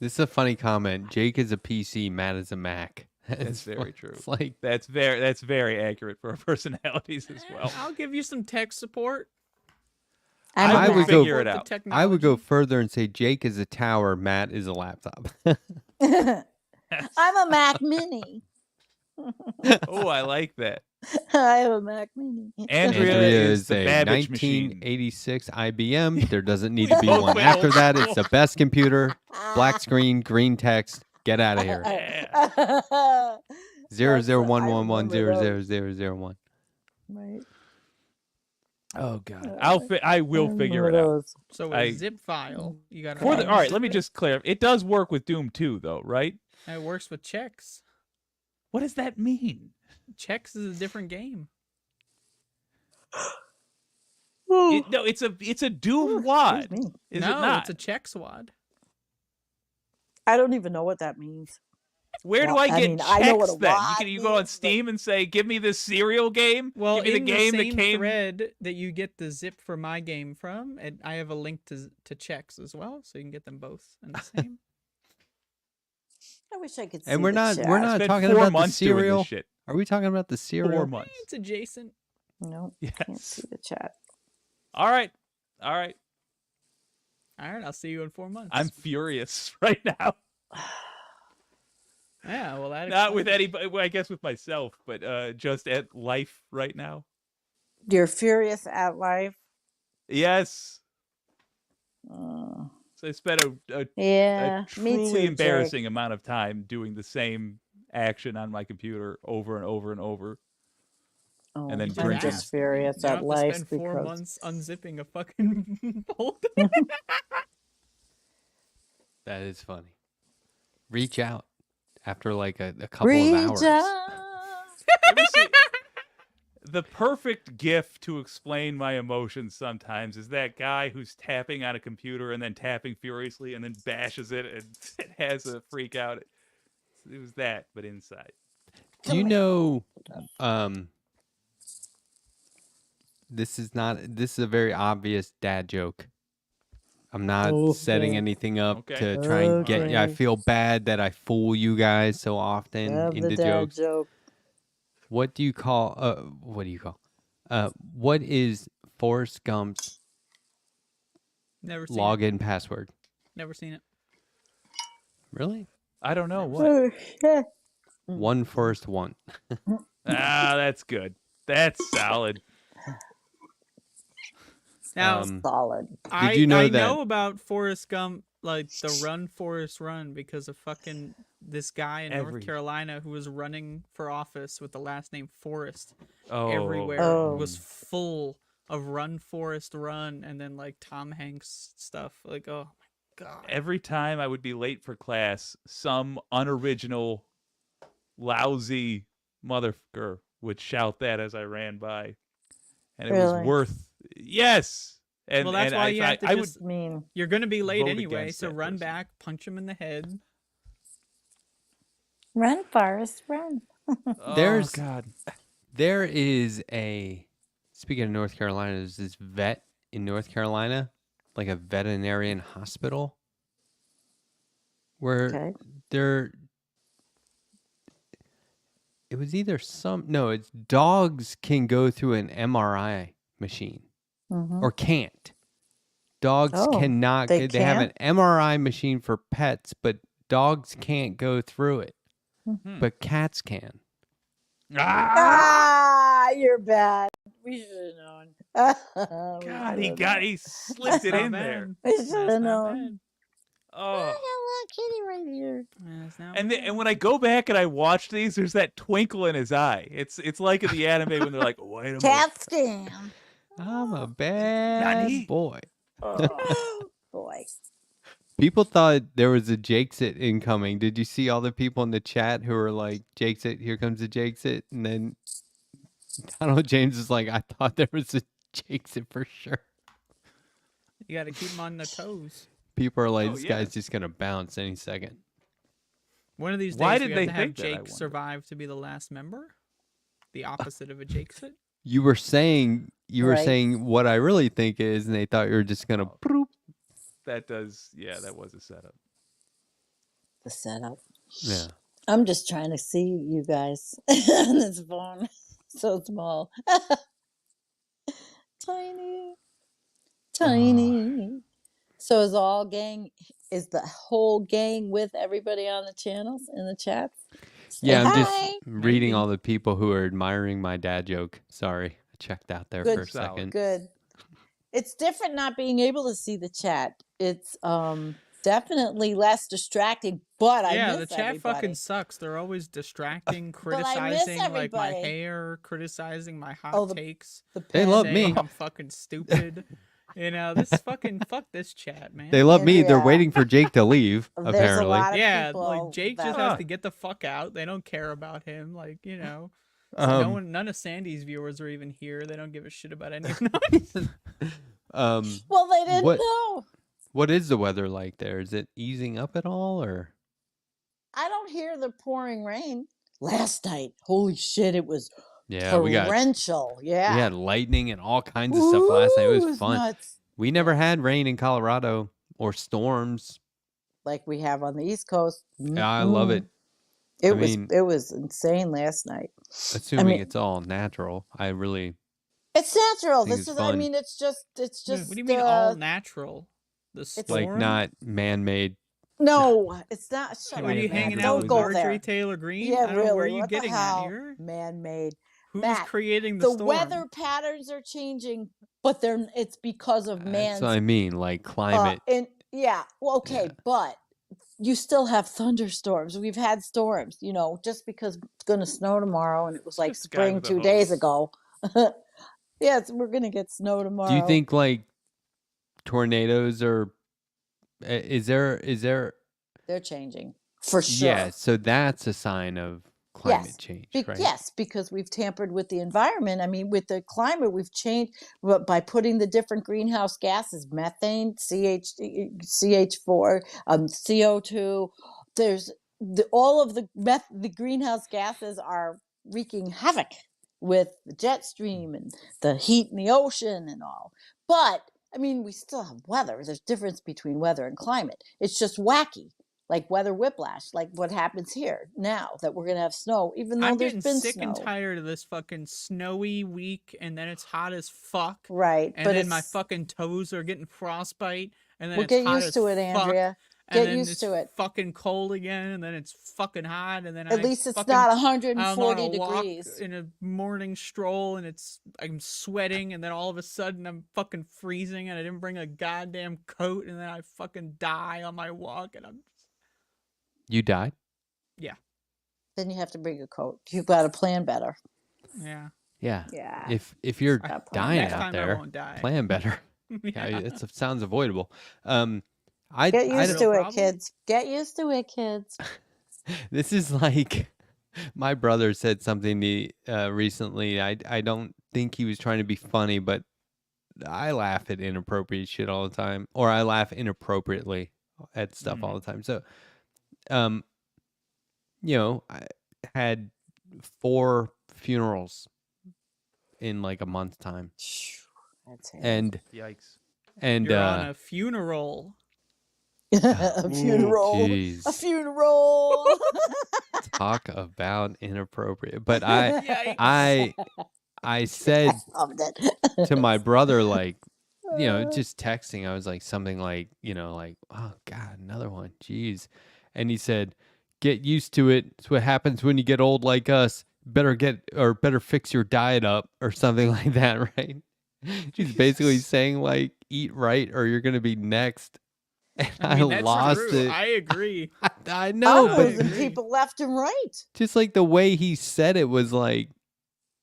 This is a funny comment. Jake is a PC, Matt is a Mac. that's It's very fu- true. It's like, That's very accurate for our personalities as well. I'll give you some tech support. I'm I a would Mac. go- figure it Support out. the I would go technology. further and say Jake is a tower, Matt is a laptop. I'm a Mac Mini. Oh, I like that. I have a Mac Mini. Andrea is the a Babbage machine. 1986 IBM. There doesn't need to be both one went after old that. school. It's the best computer. Black screen, green text. Get out of here. Yeah. 00111000001. Right. Oh God, I will figure it out. So a I- zip file, you got For the, all right, to. let me just clear. It does work with Doom 2, though, right? It works with checks. What does that mean? Checks is a different game. No, it's a Doom wad. Excuse me. Is no, it not? it's a check swad. I don't even know what that means. Where do Well, I I get mean, checks I know what a then? wad You go on means, but- Steam and say, "Give me this serial game." Well, Give me in the game the same that came. thread that you get the zip for my game from, and I have a link to checks as well, so you can get them both in the same. I wish I could see And we're the not chat. we're not Spent talking 4 about the months doing this cereal. shit. Are we talking about the 4 cereal? months. It's adjacent. No, can't Yes. see the chat. All right. All right, I'll see you in 4 months. I'm furious right now. Yeah, well, that Not with explains- anybody. Well, I guess with myself, but just at life right now. You're furious at life. Yes. Uh, So I spent a yeah, me truly too. Jake. embarrassing amount of time doing the same action on my computer over and over and over. Oh, and then I'm drinking. just furious You don't at have to life spend 4 because months unzipping a fucking folder. That is funny. Reach out after like a couple reach of hours. out. Let me see. The perfect gif to explain my emotions sometimes is that guy who's tapping on a computer and then tapping furiously and then bashes it and it has a freak out. It was that, but inside. Do you know this is a very obvious dad joke. I'm not setting Okay. anything up Okay. to try and get you. I Okay. feel bad that I fool you guys so often Love the into dad jokes. joke. What do you call what is Forrest Gump's Never seen it. login password? Never seen it. Really? I don't know what. Oh, shit. One Forrest one. That's good. That's solid. Now, Solid. I you know I that- know about Forrest Gump, like the Run Forrest Run, because of fucking this guy in Every- North Carolina who was running for office with the last name Forrest. Oh, Everywhere Oh. was full of Run Forrest Run, and then like Tom Hanks stuff. Like, oh my god. Every time I would be late for class, some unoriginal, lousy motherfucker would shout that as I ran by, and it Really? was worth. Yes, and Well, that's and why I, you have to I just- I mean, You're gonna be late vote anyway, against so that run person. back, punch him in the head. run, Forrest, run. would. There's- Oh God. There is speaking of North Carolina, there's this vet in North Carolina, like a veterinarian hospital, where Okay. it was either it's dogs can go through an MRI machine Mhm. or can't. Dogs Oh, cannot. they They have an can't? MRI machine for pets, but dogs can't go through it. Hmm. But cats can. Ah! Ah, You're bad. We should have known. We God, should have known. he slipped it Not in bad. there. We should That's have not known. bad. Oh. I got a little kitty right here. That's not And bad. and when I go back and I watch these, there's that twinkle in his eye. It's like in the anime when they're like, "Wait a minute." Cat scam. I'm a bad Nani? boy. Oh, boy. People thought there was a Jakes-It incoming. Did you see all the people in the chat who were like, Jakes-It, here comes a Jakes-It? And then Donald James is like, I thought there was a Jakes-It for sure. You got to keep them on their toes. People are like, Oh, this yeah. guy's just going to bounce any second. One of these days, Why we did have they to have think that, I Jake wonder? survive to be the last member. The opposite of a Jakesit. You were saying Right. what I really think is, and they thought you were just going to That was a setup. The setup. Yeah. I'm just trying to see you guys on this phone. So small. Tiny. Tiny. So is the whole gang with everybody on the channels in the chats? Say Yeah, I'm hi. just reading Maybe. all the people who are admiring my dad joke. Sorry. I checked out there Good. for a Solid. second. Good. It's different not being able to see the chat. It's definitely less distracting, but I Yeah, miss the chat everybody. fucking sucks. They're always distracting, I miss criticizing like my everybody. hair, criticizing my hot Oh, the- takes, The They love saying me. I'm fucking stupid. You know, this fucking fuck this chat, man. They love me. They're Andrea. waiting for Jake to leave, There's a apparently. lot of Yeah, people like Jake just that- has to get the fuck out. They don't care about him. Like, you know, none of Sandy's viewers are even here. They don't give a shit about any of them. Well, they didn't What- know. What is the weather like there? Is it easing up at all, or? I don't hear the pouring rain. Last night, holy shit, it was Yeah, we torrential. Yeah. had lightning and all kinds of stuff last night. It Ooh, was fun. nuts. We never had rain in Colorado or storms. Like we have on the East Coast. Yeah, I love it. It I mean- it was insane last night. Assuming mean- it's all natural. I really It's natural. think This it's is I fun. mean it's just What do you mean all natural? The it's storm? like not man-made. no, it's not. Shut What are up, you Matt. hanging Don't out with go Marjorie there. Taylor Greene? Yeah, I don't know where really. are you What the getting hell? at here? Man-made. Who's Matt, creating the The storm? weather patterns are changing, but it's because of That's man's what I mean. Like climate. well, okay, Yeah. but you still have thunderstorms. We've had storms, just because it's going to snow tomorrow and it was like This guy spring with a 2 days hose. ago. Yes, we're going to get snow tomorrow. Do you think like tornadoes are? Is there? they're changing for sure? Yeah. So that's a sign of climate Yes. change, Be- right? Yes, because we've tampered with the environment. I mean, with the climate, we've changed by putting the different greenhouse gases, methane, CH4, CO2. There's all of the greenhouse gases are wreaking havoc with the jet stream and the heat in the ocean and all. But I mean, we still have weather. There's difference between weather and climate. It's just wacky. Like weather whiplash, like what happens here now that we're gonna have snow, even though I'm there's getting been sick snow. and tired of this fucking snowy week, and then it's hot as fuck, Right, and but then my it's- fucking toes are getting frostbite, and then we'll it's get hot used as to it, fuck, Andrea. and Get then used it's to it. fucking cold again, and then it's fucking hot, and then At I least it's fucking, not I'm 140 on a walk degrees. in a morning stroll, and I'm sweating, and then all of a sudden I'm fucking freezing, and I didn't bring a goddamn coat, and then I fucking die on my walk, and You died. Then you have to bring a coat. You've got to plan better. yeah. Yeah. Yeah. If you're Stop playing. dying Next out time I there, won't die. plan better. Yeah, it sounds avoidable. I Get I used don't- to it, problem? kids. Get used to it, kids. This is like my brother said something recently. I don't think he was trying to be funny, but I laugh at inappropriate shit all the time, or I laugh inappropriately at stuff all the time. So, I had 4 funerals in like a month's time, That's it. and Yikes. You're on a funeral. a funeral. jeez. A funeral. Talk about inappropriate. But I Yikes. I said Loved it. to my brother, like, just texting, I was like something like, like, oh God, another one. Jeez. And he said, get used to it. It's what happens when you get old like us. better fix your diet up or something like that, right? She's basically saying like eat right or you're gonna be next. And I mean, that's lost true. it. I agree. I know, I'm but losing agree. people left and right. just like the way he said it was like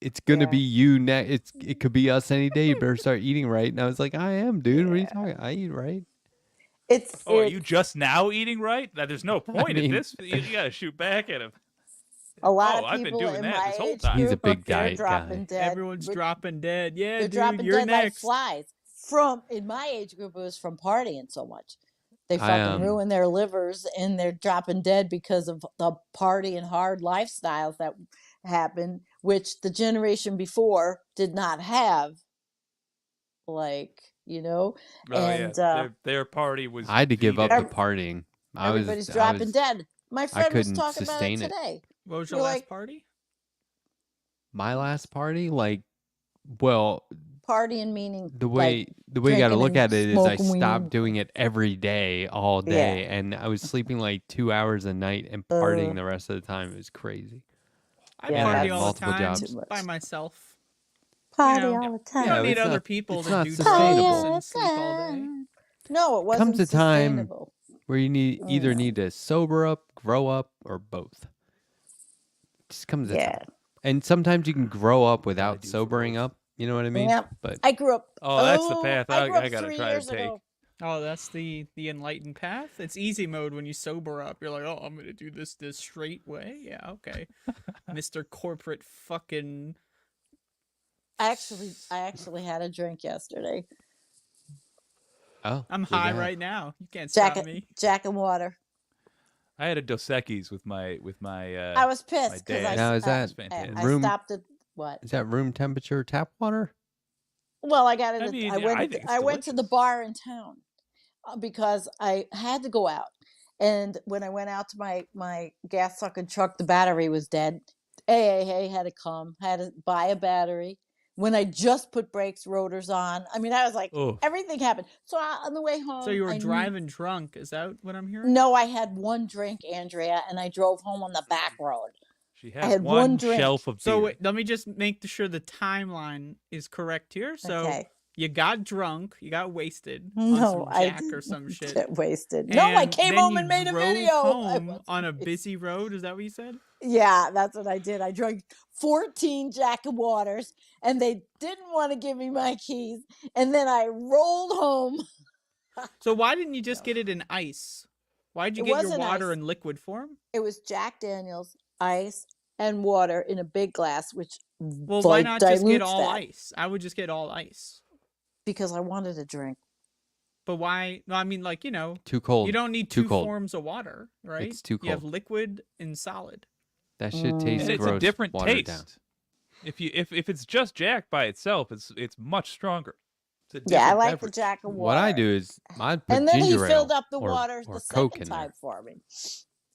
it's gonna Yeah. be you next. It could be us any day. You better start eating right. And I was like, I am, dude. What are you talking? I eat right. It's Oh, are you it's just now eating right? Now, there's no point mean- at this. You got to shoot back at him. a lot Oh, of I've been people doing in that my this whole age time. He's a group, big they're diet dropping guy. dead. Everyone's We're- dropping dead. Yeah, They're dude, dropping you're dead like next. flies. From in my age group, it was from partying so much. They I, fucking ruin their livers and they're dropping dead because of the party and hard lifestyles that happened, which the generation before did not have. Like, Oh and yeah, their party was. I had to give up V-Day. the partying. everybody's dropping dead. My friend was couldn't talking about it sustain it. today. What was We're your last like- party? My last party, like, well, Partying meaning the way like, you got to drinking look and at it is I smoking stopped weed. doing it every day, all day, and I was sleeping like 2 hours a night and partying the rest of the time. It was crazy. I Yeah, party that's all the multiple time jobs. by myself. Party know, all the time. You Yeah, don't need it's other not- people it's to not do sustainable. drugs and sleep all day. No, it wasn't Comes a time sustainable. Where you either No. need to sober up, grow up, or both. Just comes a Yeah. time. And sometimes you can grow up without do for sobering both. up. You know what I mean? Yep. But I grew up. Oh, that's the path I grew up I gotta 3 try to years take. ago. Oh, that's the enlightened path. It's easy mode when you sober up. You're like, oh, I'm gonna do this straight way. Yeah, okay, Mr. Corporate fucking. I actually had a drink yesterday. oh, I'm look high at that. right now. You can't Jack, stop me. Jack and water. I had a Dos Equis with my. I was pissed because dad. Now, is that fantastic. I room- stopped at what? Is that room temperature tap water? Well, I got it. I at- mean, I went. I think it's I went to the delicious. bar in town because I had to go out. And when I went out to my gas sucking truck, the battery was dead. AAA had to come, had to buy a battery. When I just put brakes, rotors on. I mean, I was like, Oh, everything happened. So on the way home, So you were I knew- driving drunk. Is that what I'm hearing? No, I had one drink, Andrea, and I drove home on the back road. she I had had one drink. shelf of So beer. wait, let me just make sure the timeline is correct here. So Okay. you got drunk, you got wasted No, on some I Jack or some didn't shit. get wasted. No, I and came then home you and made a drove video. I home wasn't on a wasted. busy road. Is that what you said? Yeah, that's what I did. I drank 14 Jack and Waters, and they didn't want to give me my keys. And then I rolled home. So why didn't you just get it in ice? Why'd you It get your wasn't water ice. in liquid form? It was Jack Daniels, ice, and water in a big glass, which Well, why like, not just get dilutes all that. ice? I would just get all ice. Because I wanted a drink. But why? No, I mean, like, Too cold. you don't need too two cold. forms of water, right? It's too You have cold. liquid and solid. That shit tastes and it's gross. a different watered taste. down. If it's just Jack by itself, it's much stronger. It's a Yeah, I different like beverage. the Jack and Water. What I do is I put And then he ginger filled ale up the or- water or the Coke second in time there. for me.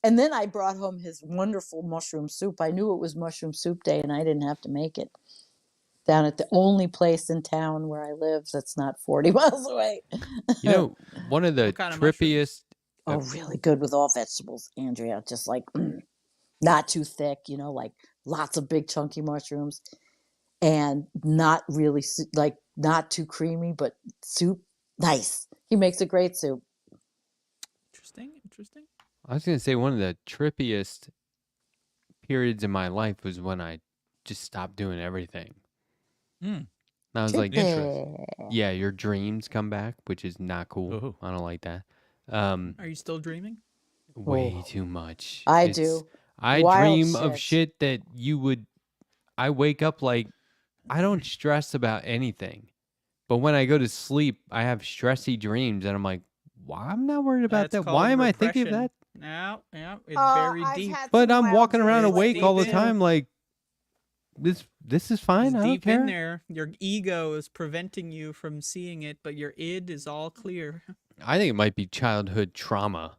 And then I brought home his wonderful mushroom soup. I knew it was mushroom soup day and I didn't have to make it. Down at the only place in town where I live that's not 40 miles away. You know, one of the What kind of mushrooms? trippiest. Oh, really good with all vegetables, Andrea. Just like not too thick, like lots of big chunky mushrooms and not really like not too creamy, but soup. Nice. He makes a great soup. Interesting. I was gonna say one of the trippiest periods in my life was when I just stopped doing everything. Hmm. And I was like, Interesting. yeah, your dreams come back, which is not cool. Ooh. I don't like that. Are you still dreaming? Way Oh. too much. I It's- do. I Wild dream of shit. shit that you would. I wake up like I don't stress about anything, but when I go to sleep, I have stressy dreams, and I'm like, why? I'm not worried about That's that. Why called am I thinking of repression. that? No, yeah, it's Oh, very I've deep. had But some I'm wild walking around dreams awake deep all the in. time, like this is fine. It's I don't deep care. in there. Your ego is preventing you from seeing it, but your id is all clear. I think it might be childhood trauma,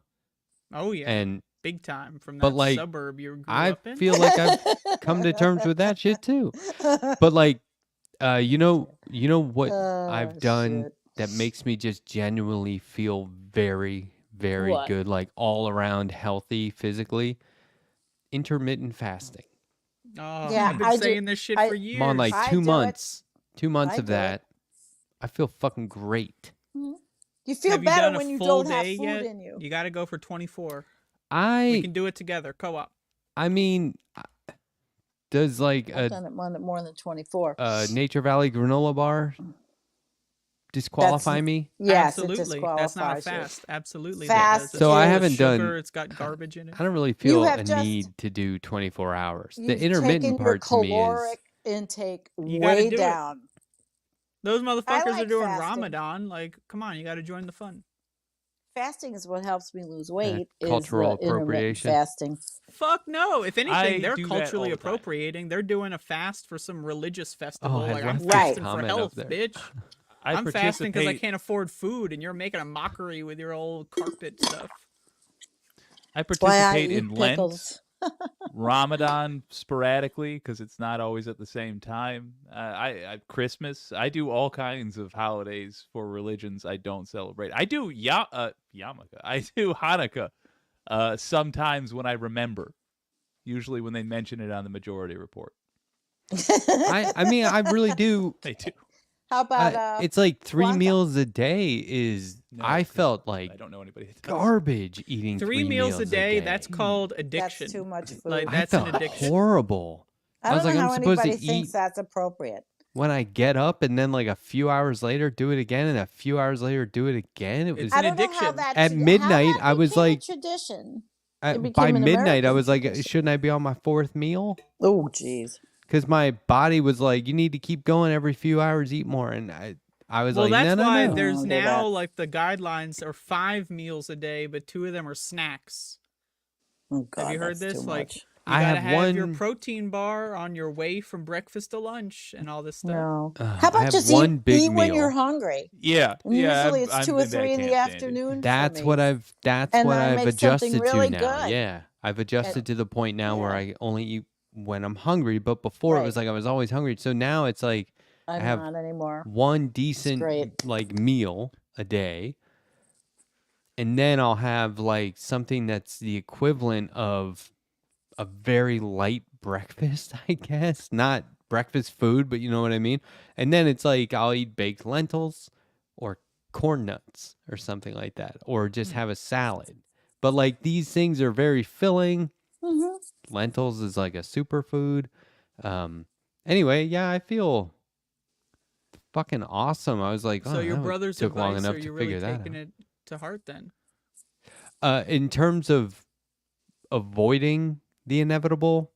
Oh yeah, and big time from but, that like, suburb you grew I up in. feel like I've come to terms with that shit too. But like, you know what I've Oh, done shit. that makes me just genuinely feel very, very What? good, like all around healthy physically. Intermittent fasting. Oh, Yeah, I've been I do. saying this shit I- for I'm years. on like I 2 do it. months. 2 months I of do it. that. I feel fucking great. You feel Have you better done a when you full don't have day food yet? in you. You got to go for 24. We I can do it together, co-op. I mean, does like I've done it more than 24. a Nature Valley granola bar disqualify me? Yes, it Absolutely. That's not a disqualifies you. fast. Absolutely. Fast That does. So I It's haven't sugar, done- It's got garbage in it. I don't really feel have a just- need to do 24 hours. The You've intermittent taken your part to me is caloric intake You gotta way do it. down. Those motherfuckers are like doing fasting. Ramadan. Like, come on, you got to join the fun. Fasting is what helps me lose weight. Is cultural the intermittent appropriation. fasting. Fuck no. If anything, I they're do that culturally all the time. appropriating. They're doing a fast for some religious festival. I like, I'm left this fasting for comment up health, there. bitch. I I'm fasting because I participate- can't afford food, and you're making a mockery with your old carpet stuff. I Why I participate eat in Lent, pickles. Ramadan sporadically because it's not always at the same time. I Christmas. I do all kinds of holidays for religions I don't celebrate. I do Yarmulke. I do Hanukkah. Sometimes when I remember, usually when they mention it on the Majority Report. I mean, I really do. They do. How about it's like 3 Kwanzaa? meals a day is. No, I 'cause felt I like don't know anybody. That does. garbage eating 3 meals a day, that's called addiction. That's too much food. Like, I that's an felt addiction. horrible. I I don't was know like, how I'm supposed to anybody thinks eat- that's appropriate. When I get up and then like a few hours later do it again and a few hours later do it again, it was It's I an don't know how addiction. that At how midnight, that I was became a like- tradition. by it became an midnight I American was like, tradition. shouldn't I be on my 4th meal? Oh, jeez. Because my body was like, you need to keep going every few hours, eat more, and I was Well, like, that's no, why no, no. there's Don't do now that. like the guidelines are 5 meals a day, but 2 of them are snacks. Oh, God, Have you heard that's this? too Like, much. you I gotta have have your one- protein bar on your way from breakfast to lunch and all this stuff. No. I How about have just one eat, big eat when you're meal. hungry? Yeah, And yeah. usually it's I'm 2 or in that 3 in the camp, Sandy. afternoon. That's for what me. I've And I I've make adjusted something really to now. good. Yeah, I've adjusted to the point now where Yeah. I only eat when I'm hungry. But before it was Right. like I was always hungry. So now it's like I'm have not anymore. one decent great. like meal a day, and then I'll have like something that's the equivalent of a very light breakfast, I guess. Not breakfast food, but you know what I mean. And then it's like I'll eat baked lentils or corn nuts or something like that, or just have a salad. But like these things are very filling. Hmm. Lentils is like a superfood. Anyway, yeah, I feel fucking awesome. I was like, So oh, your that brother's took long advice, enough are to you really figure that taking out. it to heart then? In terms of avoiding the inevitable,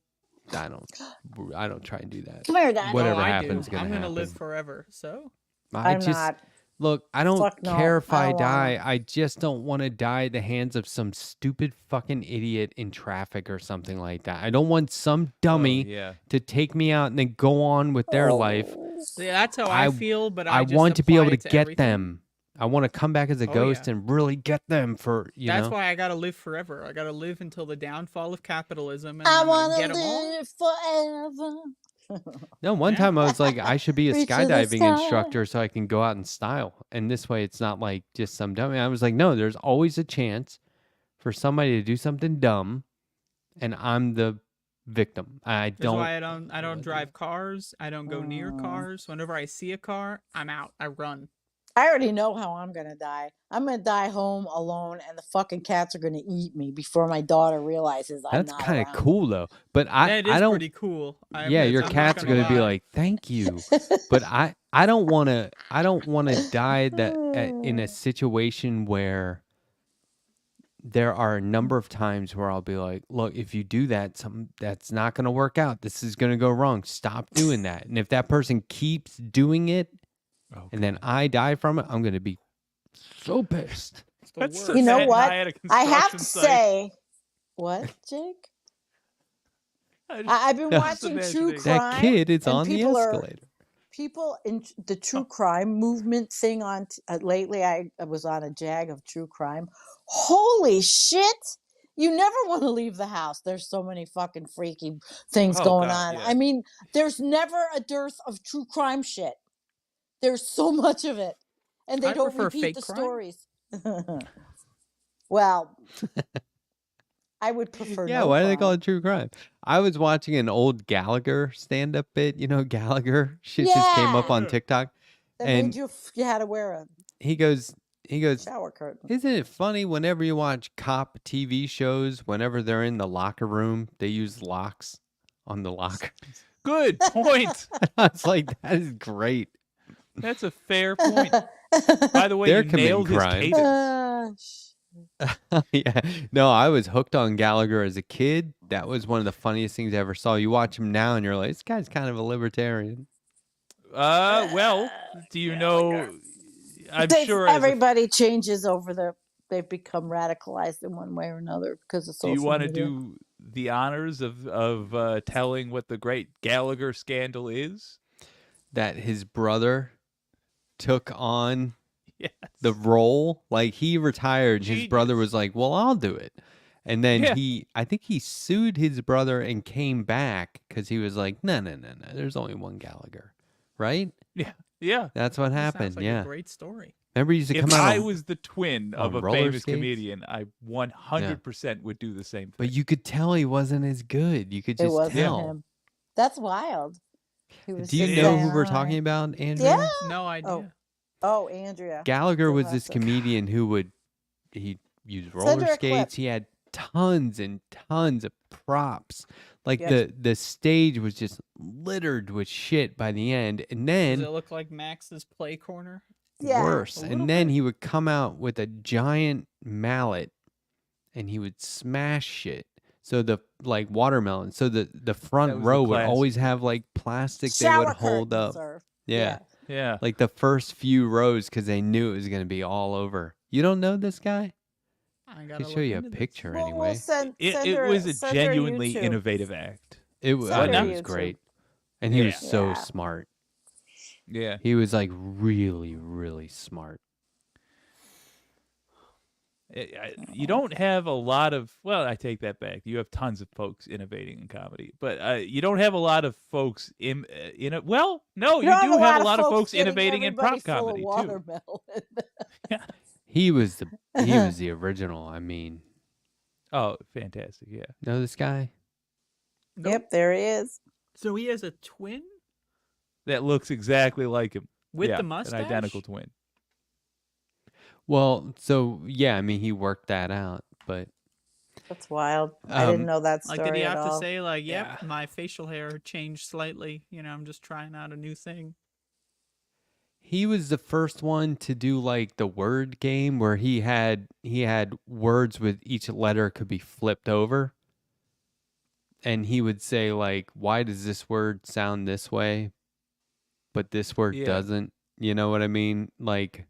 I don't try and do that. Come here, Dad. Whatever I happens, do. gonna I'm gonna happen. live forever. So I I'm just not. look. I don't Fuck no, care if I I don't wanna. die. I just don't want to die at the hands of some stupid fucking idiot in traffic or something like that. I don't want some dummy Oh, yeah. to take me out and then go on with their life. yeah, that's how I I- feel. But I just want to be apply able to it get everything. them. I want to come back as a Oh, ghost yeah. and really get them for you That's know. why I gotta live forever. I gotta live until the downfall of capitalism, and I I'm want gonna to get them all. live forever. No, one Yeah. time I was like, I should be a Reach for the skydiving sky. instructor so I can go out in style. And this way it's not like just some dummy. I was like, no, there's always a chance for somebody to do something dumb and I'm the victim. I That's don't why I don't drive cars. I don't go near Mm. cars. Whenever I see a car, I'm out. I run. I already know how I'm gonna die. I'm gonna die home alone, and the fucking cats are gonna eat me before my daughter realizes I'm that's not kind of around. cool though. But I That is don't pretty cool. yeah, your I'm not cats are gonna gonna be lie. like, thank you. But I don't wanna die in a situation where there are a number of times where I'll be like, look, if you do that, that's not going to work out. This is going to go wrong. Stop doing that. And if that person keeps doing it and then I die from it, I'm going to be so pissed. It's the That's worst. so You know sad what? I, at a I have construction to site. say, what, Jake? I've been No. watching Just true imagining. crime. That kid is and on the people are- escalator. People in the true crime movement thing on lately, I was on a jag of true crime. Holy shit! You never want to leave the house. There's so many fucking freaky things Oh, going God, on. yeah. I mean, there's never a dearth of true crime shit. There's so much of it, and they I don't prefer repeat fake the crime. stories. Well, I would prefer Yeah, no why do they call crime. it true crime? I was watching an old Gallagher stand-up bit. You know, Gallagher shit just came up Yeah, on Yeah. TikTok, that made and you had to wear a he goes, shower curtain. isn't it funny whenever you watch cop TV shows, whenever they're in the locker room, they use locks on the lockers. Good point. I was like, that is great. That's a fair point. By the way, They're you committing nailed his crime. cadence. Yeah. No, I was hooked on Gallagher as a kid. That was one of the funniest things I ever saw. You watch him now and you're like, this guy's kind of a libertarian. Well, do you know? I'm sure. Everybody changes over their. They've become radicalized in one way or another because of Do social you want to media. do the honors of telling what the great Gallagher scandal is? That his brother took on Yes. the role. Like he retired. His brother Genius. was like, well, I'll do it. And then Yeah. I think he sued his brother and came back because he was like, no. There's only one Gallagher. Right? Yeah. That's what That happened. sounds like yeah. a great story. Remember, he used to If come out. I was the twin of on a roller famous skates? comedian, I 100% would do the same thing. But you could tell he wasn't as good. You could It just wasn't tell. him. That's wild. He was Do you just know saying, who we're "Hi." talking about, Andrew? Yeah. No idea. Oh, Andrea. Gallagher You'll was have this to- comedian who he used roller Send her a clip. skates. He had tons and tons of props. Like Yes. the stage was just littered with shit by the end. And Does then it look like Max's play corner? Yeah. worse. a little And then bit. he would come out with a giant mallet and he would smash shit. So the like watermelon. So the front was the row would classic. always have like plastic they Shower would hold curtain, up. sir. Yeah. Yeah. Like the first few rows because they knew it was going to be all over. You don't know this guy? I I gotta could show look you a into this. picture We'll anyway. send It her, was a send her genuinely YouTube. innovative act. It was, Send I her know, it was YouTube. great. And he was Yeah. so Yeah. smart. Yeah. He was like really, really smart. You don't have a lot of, well, I take that back. You have tons of folks innovating in comedy, but you don't have a lot of folks well, no, you don't do have a of lot of folks getting innovating in everybody prop full of comedy too. watermelon. He was the original. I mean, Oh, fantastic. Yeah. know this guy? Nope. Yep, there he is. So he has a twin That looks exactly like him. with Yeah, the mustache. An identical twin. Well, so yeah, I mean, he worked that out, but That's wild. I didn't know that Like, story did he at have to all. say like, "Yep, Yeah. my facial hair changed slightly. You know, I'm just trying out a new thing." he was the first one to do like the word game where he had words with each letter could be flipped over. And he would say like, why does this word sound this way, but this word Yeah. doesn't? You know what I mean? Like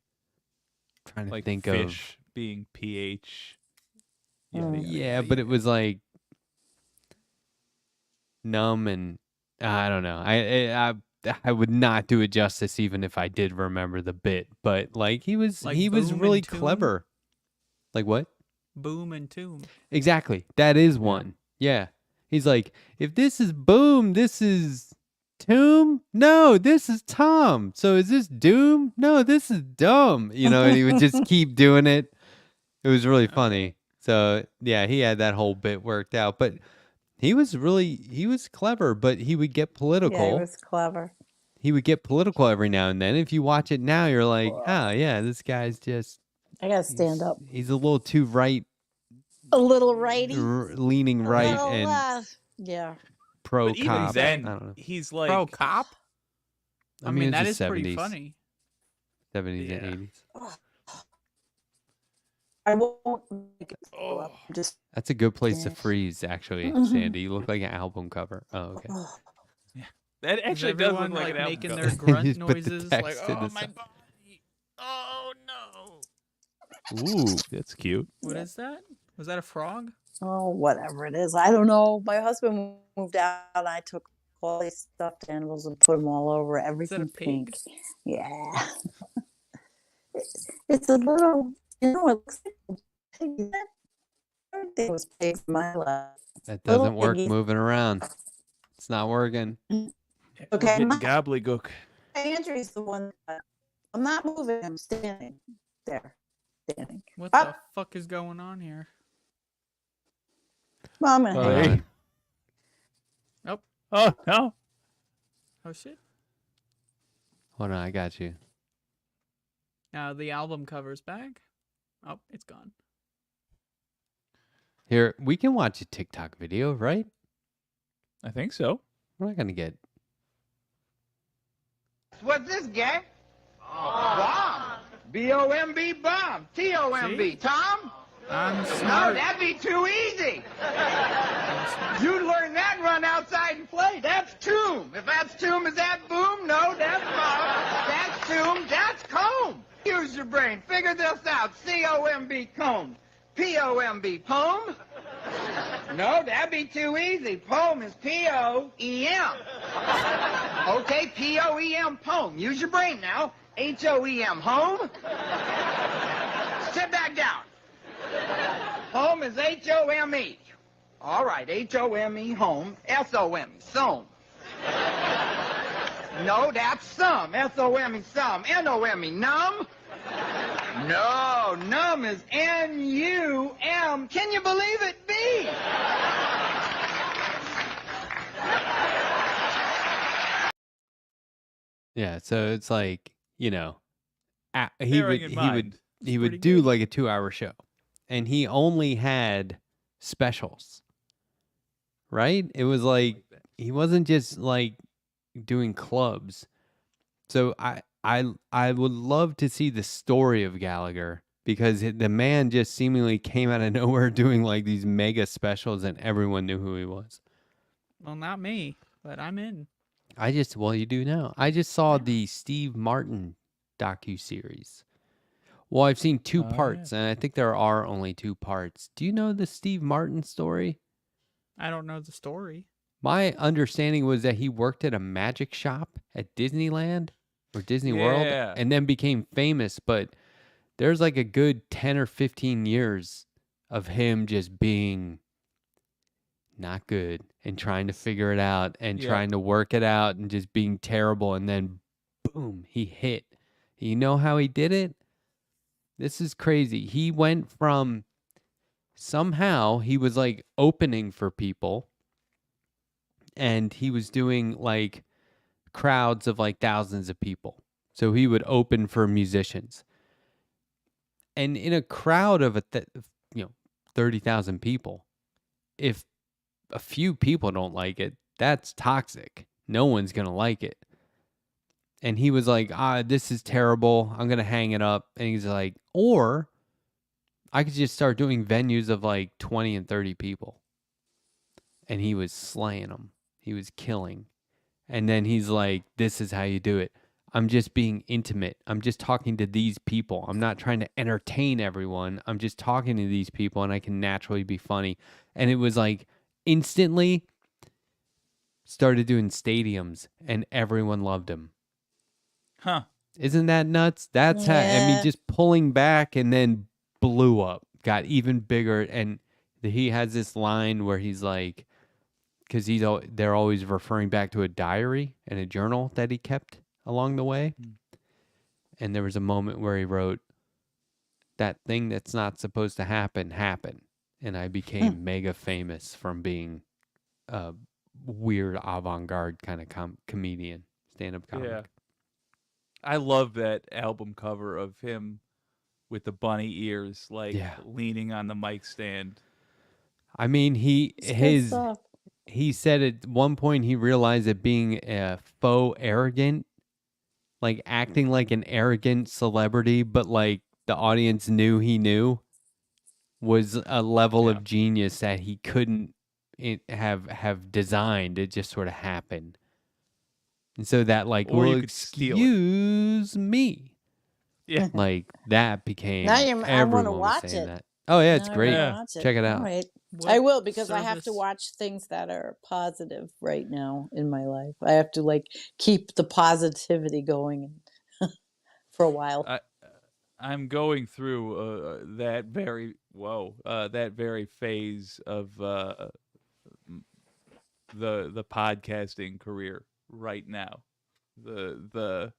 trying to Like think fish being pH. Mm. of yeah, but it was like numb and I don't know. I would not do it justice even if I did remember the bit, but like he was Like he was Boom really and Toon? clever. Like what? Boom and tomb. Exactly. That is one. Yeah. He's like, if this is Boom, this is Tomb? No, this is Tom. So is this Doom? No, this is Dumb. You know, and he would just keep doing it. It was really funny. So yeah, he had that whole bit worked out. But he was clever, but he would get political. Yeah, he was clever. He would get political every now and then. If you watch it now, you're like, oh yeah, this guy's just I gotta stand up. he's a little too right, A little righty. leaning a right little and left. Yeah. pro But even cop. then, I don't know. he's like, Pro cop. I mean, it's that the is pretty 70s, funny. 70s Yeah. and 80s. I won't make it go up. Just That's a good place to Yes. freeze, actually, Mhm. Sandy. You look like an album cover. Oh, okay. that Is actually does look everyone, like like an album making cover. their grunt Just put the noises like, text in "Oh the my side. body! Oh no!" Ooh, that's cute. What is that? Was that a frog? oh, whatever it is. I don't know. My husband moved out. And I took all these stuffed animals and put them all over everything pig? pink. Yeah. It's a little. It looks like a pig. Everything was paid for my life. That Little doesn't work piggy. moving around. It's not working. Okay, Getting my- gobbledygook. Andrew's the one. I'm not moving. I'm standing there. Standing. What Ah. the fuck is going on here? Mom, I'm Oh, gonna there hang you- up. Oh no. Oh shit. Hold on, I got you. Now the album cover's back. Oh, it's gone. Here, we can watch a TikTok video, right? I think so. We're not gonna get. What's this, gang? Bomb. B-O-M-B, bomb. T-O-M-B. See? Tom? I'm No, smart. that'd be too easy. I'm smart. You'd learn that and run outside and play. That's tomb. If that's tomb, is that boom? No, that's bomb. That's tomb. That's comb. Use your brain. Figure this out. C-O-M-B, comb. P-O-M-B, poem? No, that'd be too easy. Poem is P-O-E-M. Okay, P-O-E-M, poem. Use your brain now. H-O-E-M, home? Sit back down. Home is H-O-M-E. All right, H-O-M-E, home. S-O-M-E, some. No, that's some. S-O-M-E, some. N-O-M-E, numb? No, numb is N-U-M. Can you believe it? B. Yeah, so it's like, he Bearing in he would mind, he pretty would do good. like a 2-hour show, and he only had specials, right? It was like he wasn't just like doing clubs. So I would love to see the story of Gallagher, because the man just seemingly came out of nowhere doing like these mega specials, and everyone knew who he was. Well, not me, but I'm in. Well, you do now. I just saw Yeah. the Steve Martin docu-series. Well, I've seen 2 Oh, yeah. parts, and I think there are only 2 parts. Do you know the Steve Martin story? I don't know the story. My understanding was that he worked at a magic shop at Disneyland or Disney World, Yeah. and then became famous, but there's like a good 10 or 15 years of him just being not good and trying to figure it out and Yeah. trying to work it out and just being terrible, and then boom, he hit. You know how he did it? This is crazy. He went from, somehow he was like opening for people, and he was doing like crowds of like thousands of people. So he would open for musicians. And in a crowd of 30,000 people, if a few people don't like it, that's toxic. No one's going to like it. And he was like, this is terrible. I'm going to hang it up. And he's like, or I could just start doing venues of like 20 and 30 people. And he was slaying them. He was killing. And then he's like, this is how you do it. I'm just being intimate. I'm just talking to these people. I'm not trying to entertain everyone. I'm just talking to these people, and I can naturally be funny. And it was like instantly started doing stadiums, and everyone loved him. Huh. Isn't that nuts? That's how, I mean, Yeah. just pulling back and then blew up, got even bigger. And he has this line where he's like, because they're always referring back to a diary and a journal that he kept along the way. And there was a moment where he wrote, that thing that's not supposed to happen happened. And I became mega famous from being a weird avant-garde kind of comedian, stand-up comic. Yeah. I love that album cover of him with the bunny ears, like Yeah. leaning on the mic stand. I mean, It's good stuff. he said at one point he realized that being a faux arrogant, like acting like an arrogant celebrity, but like the audience knew he knew, was a level Yeah. of genius that he couldn't have designed. It just sort of happened. And so that like, Or you well, could steal it. excuse me, Yeah. like that became, Now I wanna everyone was watch saying it. that. Oh yeah, it's Now I great. wanna Yeah. watch Check it out. All right. What I will, because I have to service- watch things that are positive right now in my life. I have to like keep the positivity going for a while. I'm going through that very phase of the podcasting career right now. The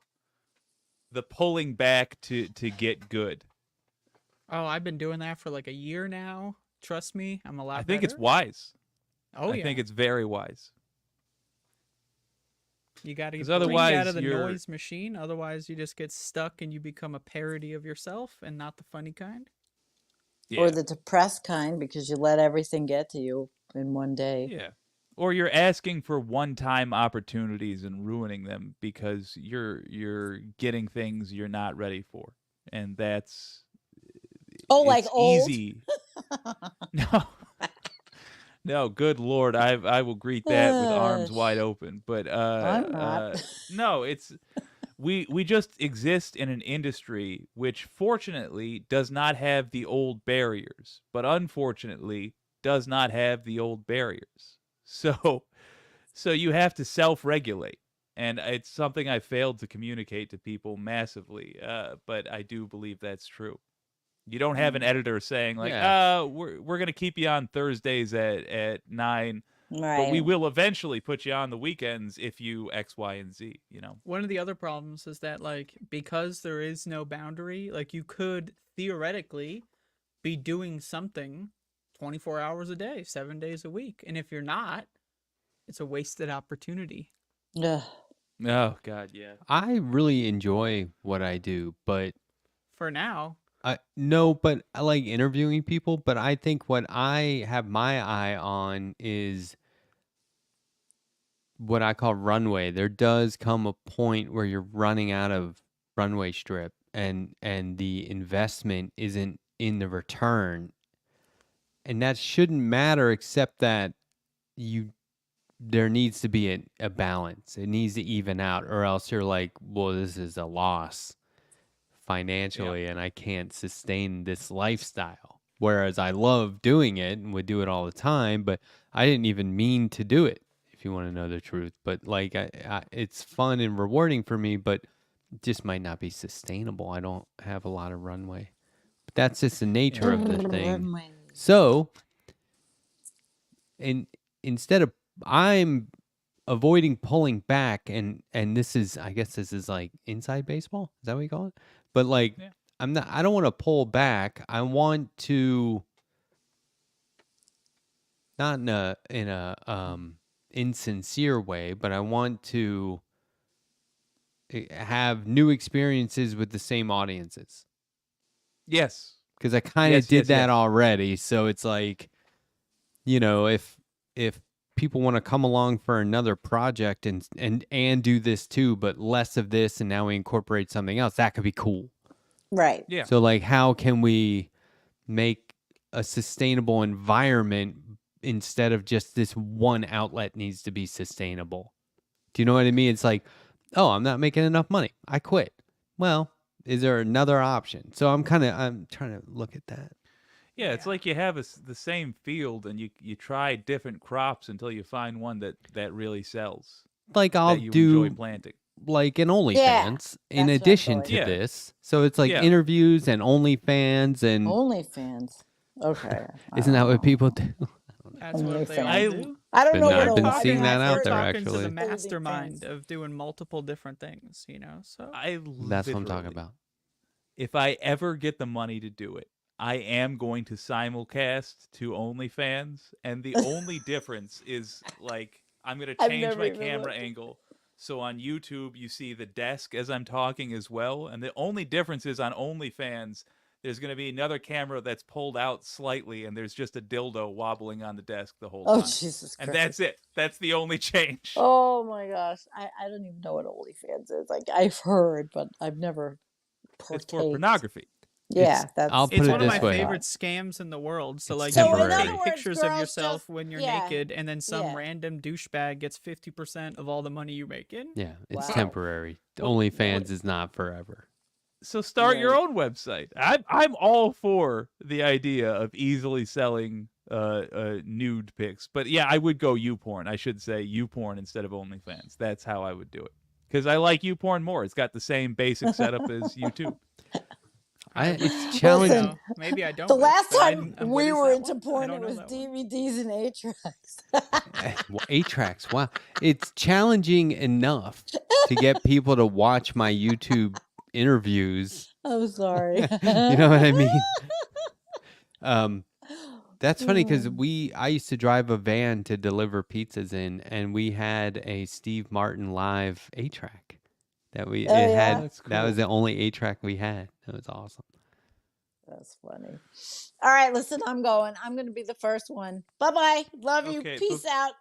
pulling back to get good. Oh, I've been doing that for like a year now, Trust me, I'm a lot I think it's better. wise. Oh I yeah. think it's very wise. You got to 'Cause breathe out otherwise of the you're- noise machine. Otherwise, you just get stuck and you become a parody of yourself and not the funny kind. Yeah. Or the depressed kind because you let everything get to you in one day. Yeah. Or you're asking for one-time opportunities and ruining them because you're getting things you're not ready for. And that's Oh, like it's old? easy. No. No, good Lord, I will greet that with arms wide open. But I'm not. no, it's we just exist in an industry which fortunately does not have the old barriers, but unfortunately does not have the old barriers. So you have to self-regulate. And it's something I failed to communicate to people massively, but I do believe that's true. You don't have an editor saying like, Yeah. we're gonna keep you on Thursdays at 9, Right. but we will eventually put you on the weekends if you X, Y, and Z. You know. One of the other problems is that, like, because there is no boundary, like, you could theoretically be doing something 24 hours a day, 7 days a week. And if you're not, it's a wasted opportunity. Ugh. Oh God, yeah. I really enjoy what I do, but For now, no, but I like interviewing people. But I think what I have my eye on is what I call runway. There does come a point where you're running out of runway strip, and the investment isn't in the return, and that shouldn't matter, except that there needs to be a balance. It needs to even out, or else you're like, well, this is a loss financially, and I can't sustain this lifestyle. Whereas I love doing it and would do it all the time, but I didn't even mean to do it, if you want to know the truth. But like, it's fun and rewarding for me, but it just might not be sustainable. I don't have a lot of runway. But that's just the nature of the thing. Runway. So, instead of, I'm avoiding pulling back, and this is, I guess this is like inside baseball. Is that what you call it? But like, Yeah. I don't want to pull back. I want to, not in a insincere way, but I want to have new experiences with the same audiences. Yes. Because I kind of Yes, did yes, that yes. already. So it's like, you know, if people want to come along for another project and do this too, but less of this, and now we incorporate something else, that could be cool. Right. Yeah. So like, how can we make a sustainable environment instead of just this one outlet needs to be sustainable? Do you know what I mean? It's like, oh, I'm not making enough money, I quit. Well, is there another option? So I'm trying to look at that. Yeah, it's like you have the same field and you try different crops until you find one that really sells. Like, I'll that you do enjoy planting. like an Yeah, OnlyFans in that's what I addition thought. to Yeah. this. So it's like Yeah. interviews and OnlyFans, and OnlyFans. Okay. isn't that what people do? that's what they all OnlyFans. do. I don't know I've what been OnlyFans seeing that is. out We're there, talking to the actually. mastermind OnlyFans. of doing multiple different things, you know. So That's what I'm talking about. If I ever get the money to do it, I am going to simulcast to OnlyFans, and the only difference is like I'm gonna I've change never my even camera looked. angle. So on YouTube, you see the desk as I'm talking as well, and the only difference is on OnlyFans, there's gonna be another camera that's pulled out slightly, and there's just a dildo wobbling on the desk the whole Oh, time. Jesus Christ. And that's it. That's the only change. Oh my gosh. I don't even know what OnlyFans is. Like, I've heard, but I've never It's for partaked. pornography. Yeah, that's. I'll put it's it one of this my way. favorite scams in the world. So It's like, So, you in can other take words, pictures of girls yourself just- when you're yeah, naked, and then some yeah. random douchebag gets 50% of all the money you make in. Yeah, it's Wow. temporary. Well, OnlyFans is not forever. So start your Right. own website. I'm all for the idea of easily selling nude pics, but yeah, I would go YouPorn. I should say YouPorn instead of OnlyFans. That's how I would do it because I like YouPorn more. It's got the same basic setup as YouTube. It's Listen, challenging. No, maybe I don't. The Rich, last but time what we is were that into one? I porn, don't it know was that one. DVDs and 8-tracks. Well, 8-tracks. Wow, it's challenging enough to get people to watch my YouTube interviews. I'm sorry. You know what I mean? That's funny because Mm. I used to drive a van to deliver pizzas in, and we had a Steve Martin live 8-track that we Oh it Oh, had. yeah, that's That was cool. the only 8-track we had. That was awesome. that's funny. All right, listen, I'm going. I'm going to be the first one. Bye bye. Love you. Okay, Peace out.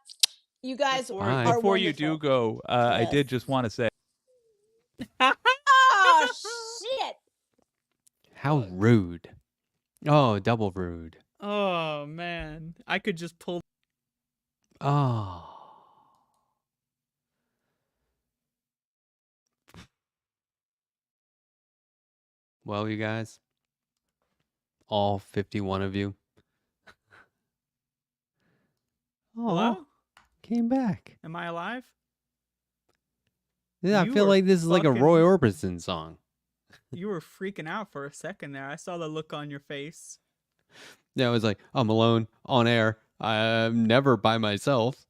You guys Bye. are before you do wonderful. go, I Yes. did just want to say Oh shit. How rude. Oh, double rude. Oh man, I could just pull. Oh. Well, you guys, all 51 of you. Oh, Hello? came back. Am I alive? Yeah, I You feel were like this is like a Roy fucking- Orbison song. You were freaking out for a second there. I saw the look on your face. Yeah, it was like, I'm alone on air. I'm never by myself.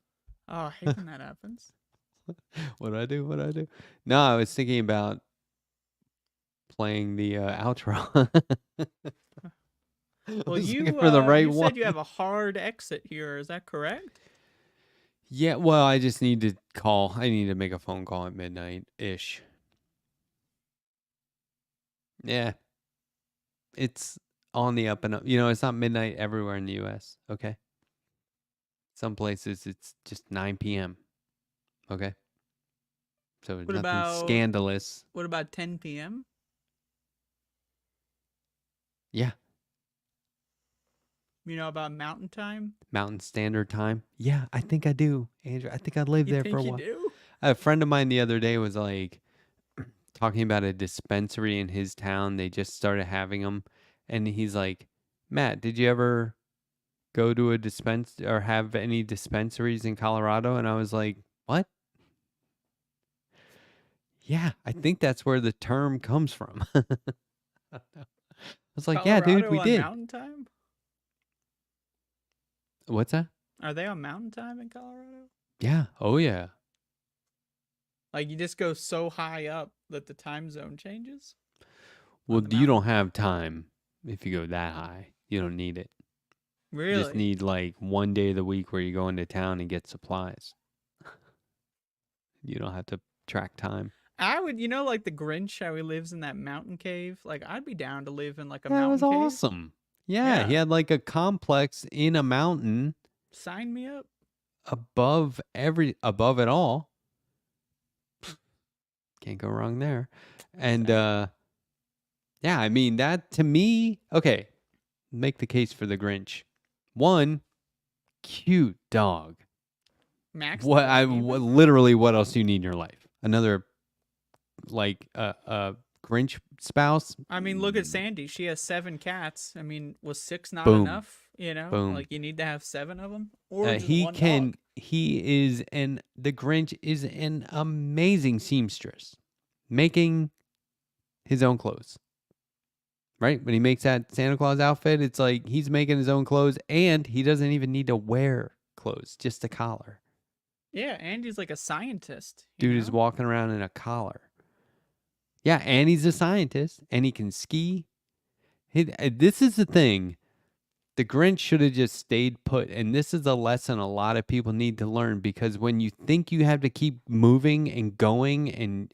Oh, I hate when that happens. What do I do? What do I do? No, I was thinking about playing the outro. I Well, was you looking for the right you one. said you have a hard exit here. Is that correct? Yeah, well, I just need to call. I need to make a phone call at midnight-ish. Yeah. It's on the up and up. You know, it's not midnight everywhere in the US, okay? Some places it's just 9 p.m. Okay? So it's What nothing about- scandalous. What about 10 p.m.? Yeah. You know about mountain time? Mountain Standard Time. Yeah, I think I do, Andrew. I think I lived You there think for a you while. do? A friend of mine the other day was like talking about a dispensary in his town. They just started having them, and he's like, "Matt, did you ever go to a or have any dispensaries in Colorado?" And I was like, "What?" Yeah, I think that's where the term comes from. I was like, "Yeah, dude, Colorado we on did." mountain time? What's that? Are they on mountain time in Colorado? Yeah. Oh yeah. Like you just go so high up that the time zone changes? Well, the you don't have time if you go that high. You don't need it. Really? You just need like one day of the week where you go into town and get supplies. You don't have to track time. I would, like the Grinch, how he lives in that mountain cave. Like, I'd be down to live in like a That mountain was cave. awesome. Yeah, he Yeah. had like a complex in a mountain Sign me up. above it all. Can't go wrong there. And yeah, I mean that to me, okay, make the case for the Grinch. One, cute dog. Max. What doesn't even- literally what else do you need in your life? Another like Grinch spouse? I mean, look at Sandy. She has 7 cats. I mean, was 6 not Boom. enough? Boom. Like you need to have 7 of them. Or just He one can dog. the Grinch is an amazing seamstress, making his own clothes. Right? When he makes that Santa Claus outfit, it's like he's making his own clothes and he doesn't even need to wear clothes, just a collar. Yeah, Andy's like a scientist. Dude is walking around in a collar. Yeah, and he's a scientist and he can ski. This is the thing. The Grinch should have just stayed put. And this is a lesson a lot of people need to learn, because when you think you have to keep moving and going and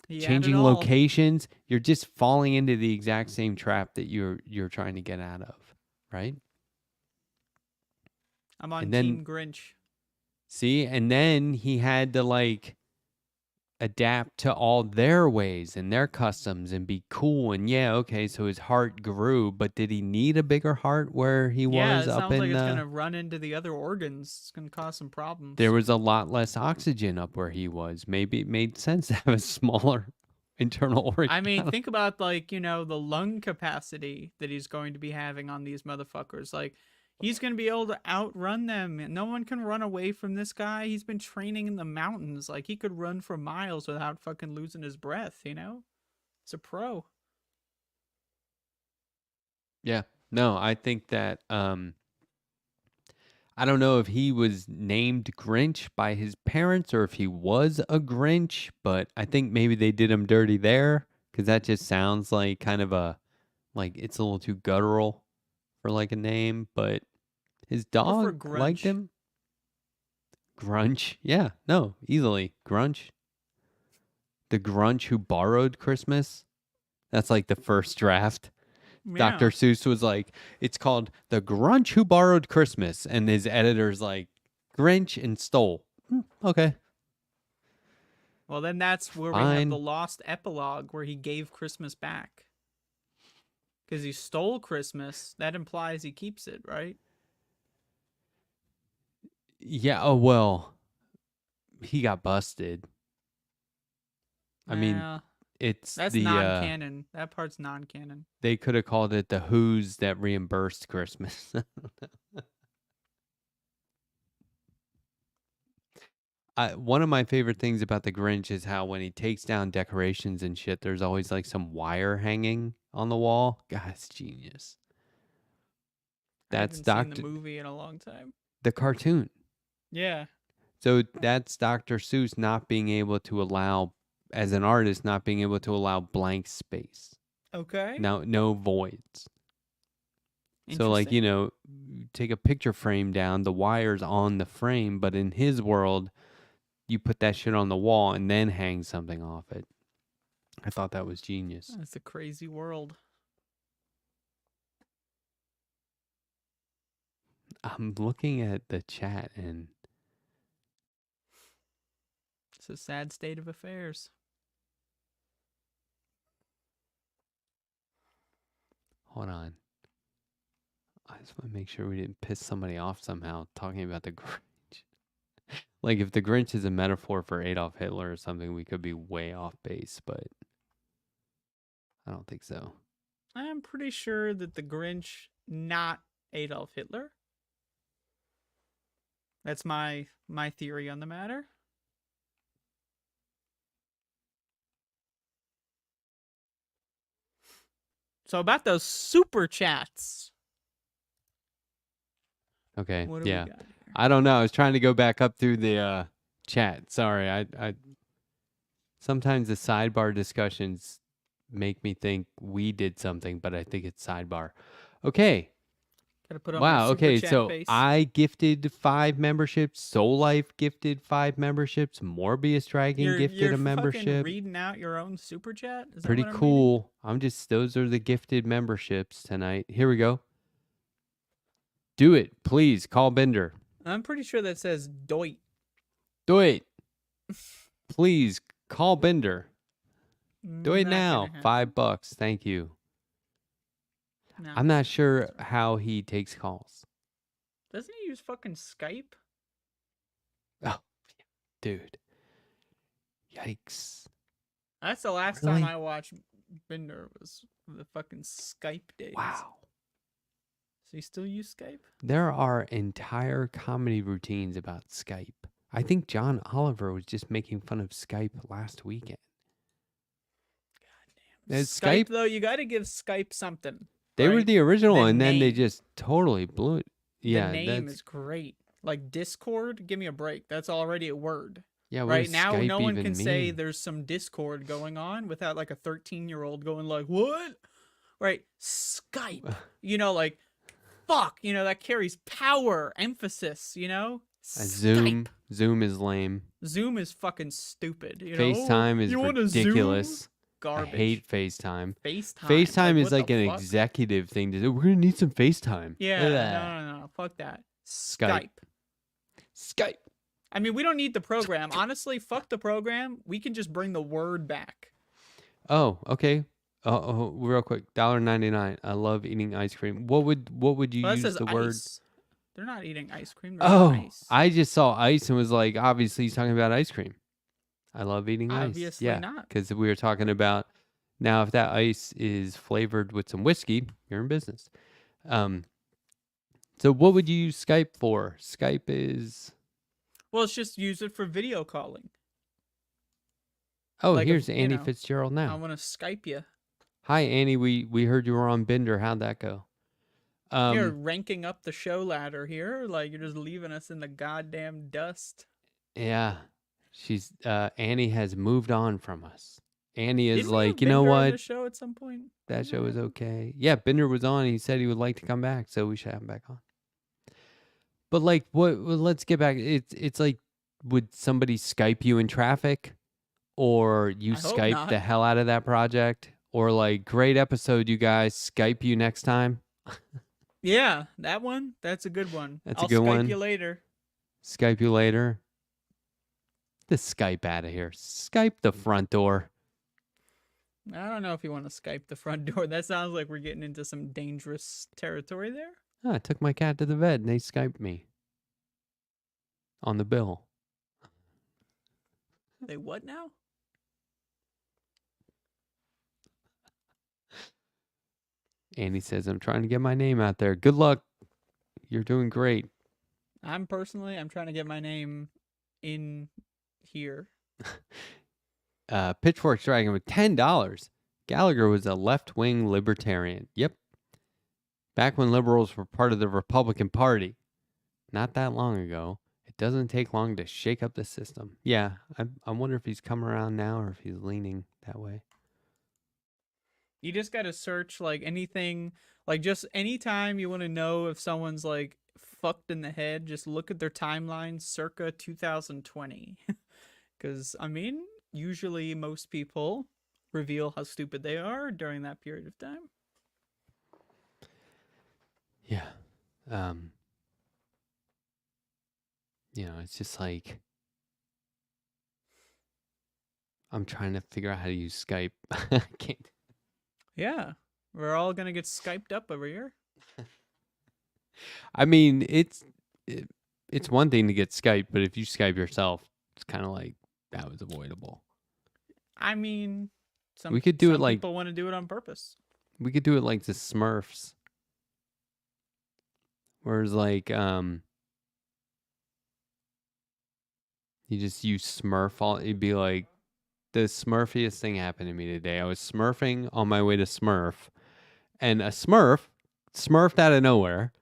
He had changing it all. locations, you're just falling into the exact same trap that you're trying to get out of, right? I'm on and then- Team Grinch. See, and then he had to like adapt to all their ways and their customs and be cool. And yeah, okay, so his heart grew, but did he need a bigger heart where he Yeah, was it up sounds in like it's the... gonna run into the other organs. It's gonna cause some problems. There was a lot less oxygen up where he was. Maybe it made sense to have a smaller internal organ. I mean, think about like, the lung capacity that he's going to be having on these motherfuckers. Like, he's going to be able to outrun them. No one can run away from this guy. He's been training in the mountains. Like, he could run for miles without fucking losing his breath, It's a pro. Yeah. No, I think that I don't know if he was named Grinch by his parents or if he was a Grinch, but I think maybe they did him dirty there, because that just sounds like kind of like it's a little too guttural for like a name, but his Or for dog liked Grunch. him. Grunch. Yeah, no, easily. Grunch. The Grunch who borrowed Christmas. That's like the first draft. Yeah. Dr. Seuss was like, it's called The Grunch Who Borrowed Christmas. And his editor's like, Grinch and stole. Okay. Well, then that's where we have the Fine. lost epilogue where he gave Christmas back. Because he stole Christmas, that implies he keeps it, right? Yeah, oh, well, he got busted. I mean, Nah, it's that's the, non-canon. That part's non-canon. they could have called it the Who's that reimbursed Christmas. One of my favorite things about the Grinch is how when he takes down decorations and shit, there's always like some wire hanging on the wall. God, it's genius. That's I haven't seen Dr. the movie in a long time. the cartoon. Yeah. So that's Dr. Seuss not being able to allow, as an artist, not being able to allow blank space. Okay. No voids. So like, Interesting. you take a picture frame down, the wire's on the frame, but in his world, you put that shit on the wall and then hang something off it. I thought that was genius. That's a crazy world. I'm looking at the chat and It's a sad state of affairs. hold on. I just want to make sure we didn't piss somebody off somehow talking about the Grinch. Like if the Grinch is a metaphor for Adolf Hitler or something, we could be way off base, but I don't think so. I'm pretty sure that the Grinch, not Adolf Hitler. That's my theory on the matter. So about those super chats. Okay. What do Yeah. we got here? I don't know. I was trying to go back up through the chat. Sorry. I sometimes the sidebar discussions make me think we did something, but I think it's sidebar. Okay. Gotta put on my Wow. super Okay. chat So face. I gifted 5 memberships. Soul Life gifted 5 memberships. Morbius Dragon You're gifted fucking a membership. reading out your own super chat? Is that Pretty what I'm reading? cool. Those are the gifted memberships tonight. Here we go. Do it. Please call Bender. I'm pretty sure that says Doit. Do it. Please call Bender. Do it Not now. gonna happen. $5. Thank you. No. I'm not sure how he takes calls. Doesn't he use fucking Skype? Oh, dude. Yikes. That's the last Really? time I watched Bender was the fucking Skype days. Wow. So you still use Skype? There are entire comedy routines about Skype. I think John Oliver was just making fun of Skype last weekend. Is Skype, Skype, though, you got to give Skype something. they were right? the original, The and then they name. just totally blew it. Yeah, The name that's is great. Like Discord, give me a break. That's already a word. yeah. What Right does now, Skype no one even can say mean? there's some Discord going on without like a 13-year-old going like, "What?" Right? Skype. Like, fuck. That carries power, emphasis. Zoom. Zoom is lame. Zoom is fucking stupid. FaceTime is you wanna Zoom? ridiculous. Garbage. I hate FaceTime. FaceTime. FaceTime is what like the an fuck? executive thing to do. We're gonna need some FaceTime. Yeah, Ugh. no. Fuck that. Skype. Skype. I mean, we don't need the program. Honestly, fuck the program. We can just bring the word back. Oh, okay. Real quick, $1.99. I love eating ice cream. What would you Well, that use says the word? ice. They're not eating ice cream. They're Oh, eating ice. I just saw ice and was like, obviously he's talking about ice cream. I love eating ice. Obviously Yeah, not. because we were talking about now if that ice is flavored with some whiskey, you're in business. So what would you use Skype for? Skype is Well, it's just use it for video calling. oh, Like if, here's you Annie know, Fitzgerald I now. want to Skype you. Hi Annie, we heard you were on Bender. How'd that go? You're ranking up the show ladder here. Like, you're just leaving us in the goddamn dust. Yeah. She's Annie has moved on from us. Annie is Didn't we have like, you know Bender on what? the show at some point? That show is Right? okay. Yeah, Bender was on. He said he would like to come back, so we should have him back on. But like, what? Well, let's get back. It's like, would somebody Skype you in traffic, or you I hope Skype not. the hell out of that project, or like, great episode, you guys. Skype you next time. Yeah, that one. That's a good one. That's a I'll good Skype one. you later. Skype you later. The Skype out of here. Skype the front door. I don't know if you want to Skype the front door. That sounds like we're getting into some dangerous territory there. Oh, I took my cat to the vet and they Skyped me on the bill. They what now? Annie says, I'm trying to get my name out there. Good luck. You're doing great. I'm trying to get my name in here. Pitchfork Dragon with $10. Gallagher was a left-wing libertarian. Yep. Back when liberals were part of the Republican Party. Not that long ago. It doesn't take long to shake up the system. Yeah, I wonder if he's come around now or if he's leaning that way. You just got to search like anything, like just anytime you want to know if someone's like fucked in the head, just look at their timeline circa 2020. Because, I mean, usually most people reveal how stupid they are during that period of time. Yeah. You know, it's just like I'm trying to figure out how to use Skype. I can't. Yeah, we're all going to get Skyped up over here. I mean, it's one thing to get Skype, but if you Skype yourself, it's kind of like that was avoidable. I mean, We could do it some like- people want to do it on purpose. We could do it like the Smurfs. Whereas like you just use Smurf all it'd be like the Smurfiest thing happened to me today. I was smurfing on my way to Smurf, and a Smurf smurfed out of nowhere.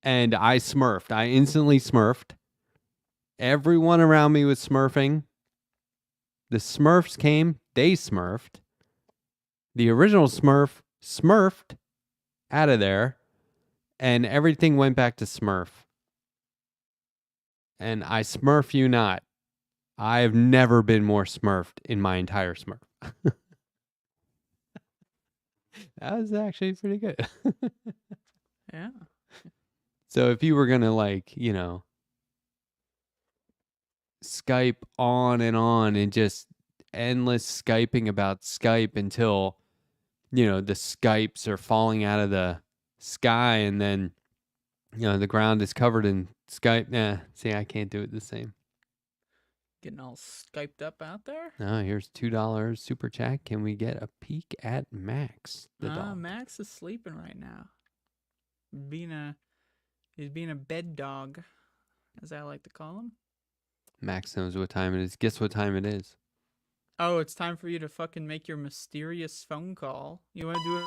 And I smurfed. I instantly smurfed. Everyone around me was smurfing. The Smurfs came, they smurfed. The original Smurf smurfed out of there, and everything went back to Smurf. And I smurf you not. I've never been more smurfed in my entire Smurf. That was actually pretty good. Yeah. So if you were going to like, you know, Skype on and just endless Skyping about Skype until, you know, the Skypes are falling out of the sky and then, you know, the ground is covered in Skype. Nah, see, I can't do it the same. Getting all Skyped up out there. Oh, here's $2 super chat. Can we get a peek at Max the dog? Max is sleeping right now. He's being a bed dog, as I like to call him. Max knows what time it is. Guess what time it is? Oh, it's time for you to fucking make your mysterious phone call. You want to do it?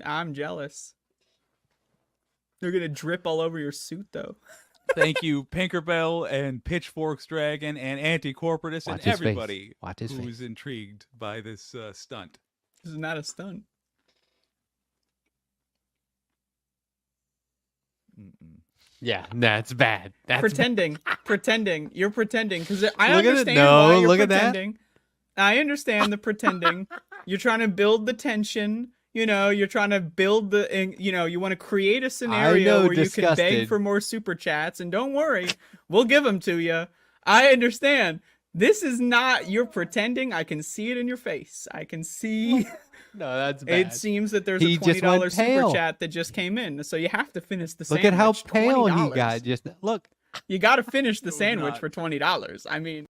I'm jealous. They're gonna drip all over your suit, though. Thank you, Pinkerbell and Pitchforks Dragon and Anti-Corporatus and Watch his face. everybody Watch his who's face. intrigued by this stunt. This is not a stunt. Mm-mm. Yeah, that's bad. That's Pretending. You're pretending because I Look at it. understand No, why you're look at that. pretending. I understand the pretending. You're trying to build the tension. You know, you're trying to build you want to create a scenario where you can beg disgusted. for more super chats. And don't worry, we'll give them to you. I understand. This is not, you're pretending. I can see it in your face. I can see. No, that's bad. It seems that there's He a just $20 went super pale. chat that just came in. So you have to finish the Look sandwich. at how pale he $20. got. Just look. You got to finish the No, sandwich not. for $20. I mean,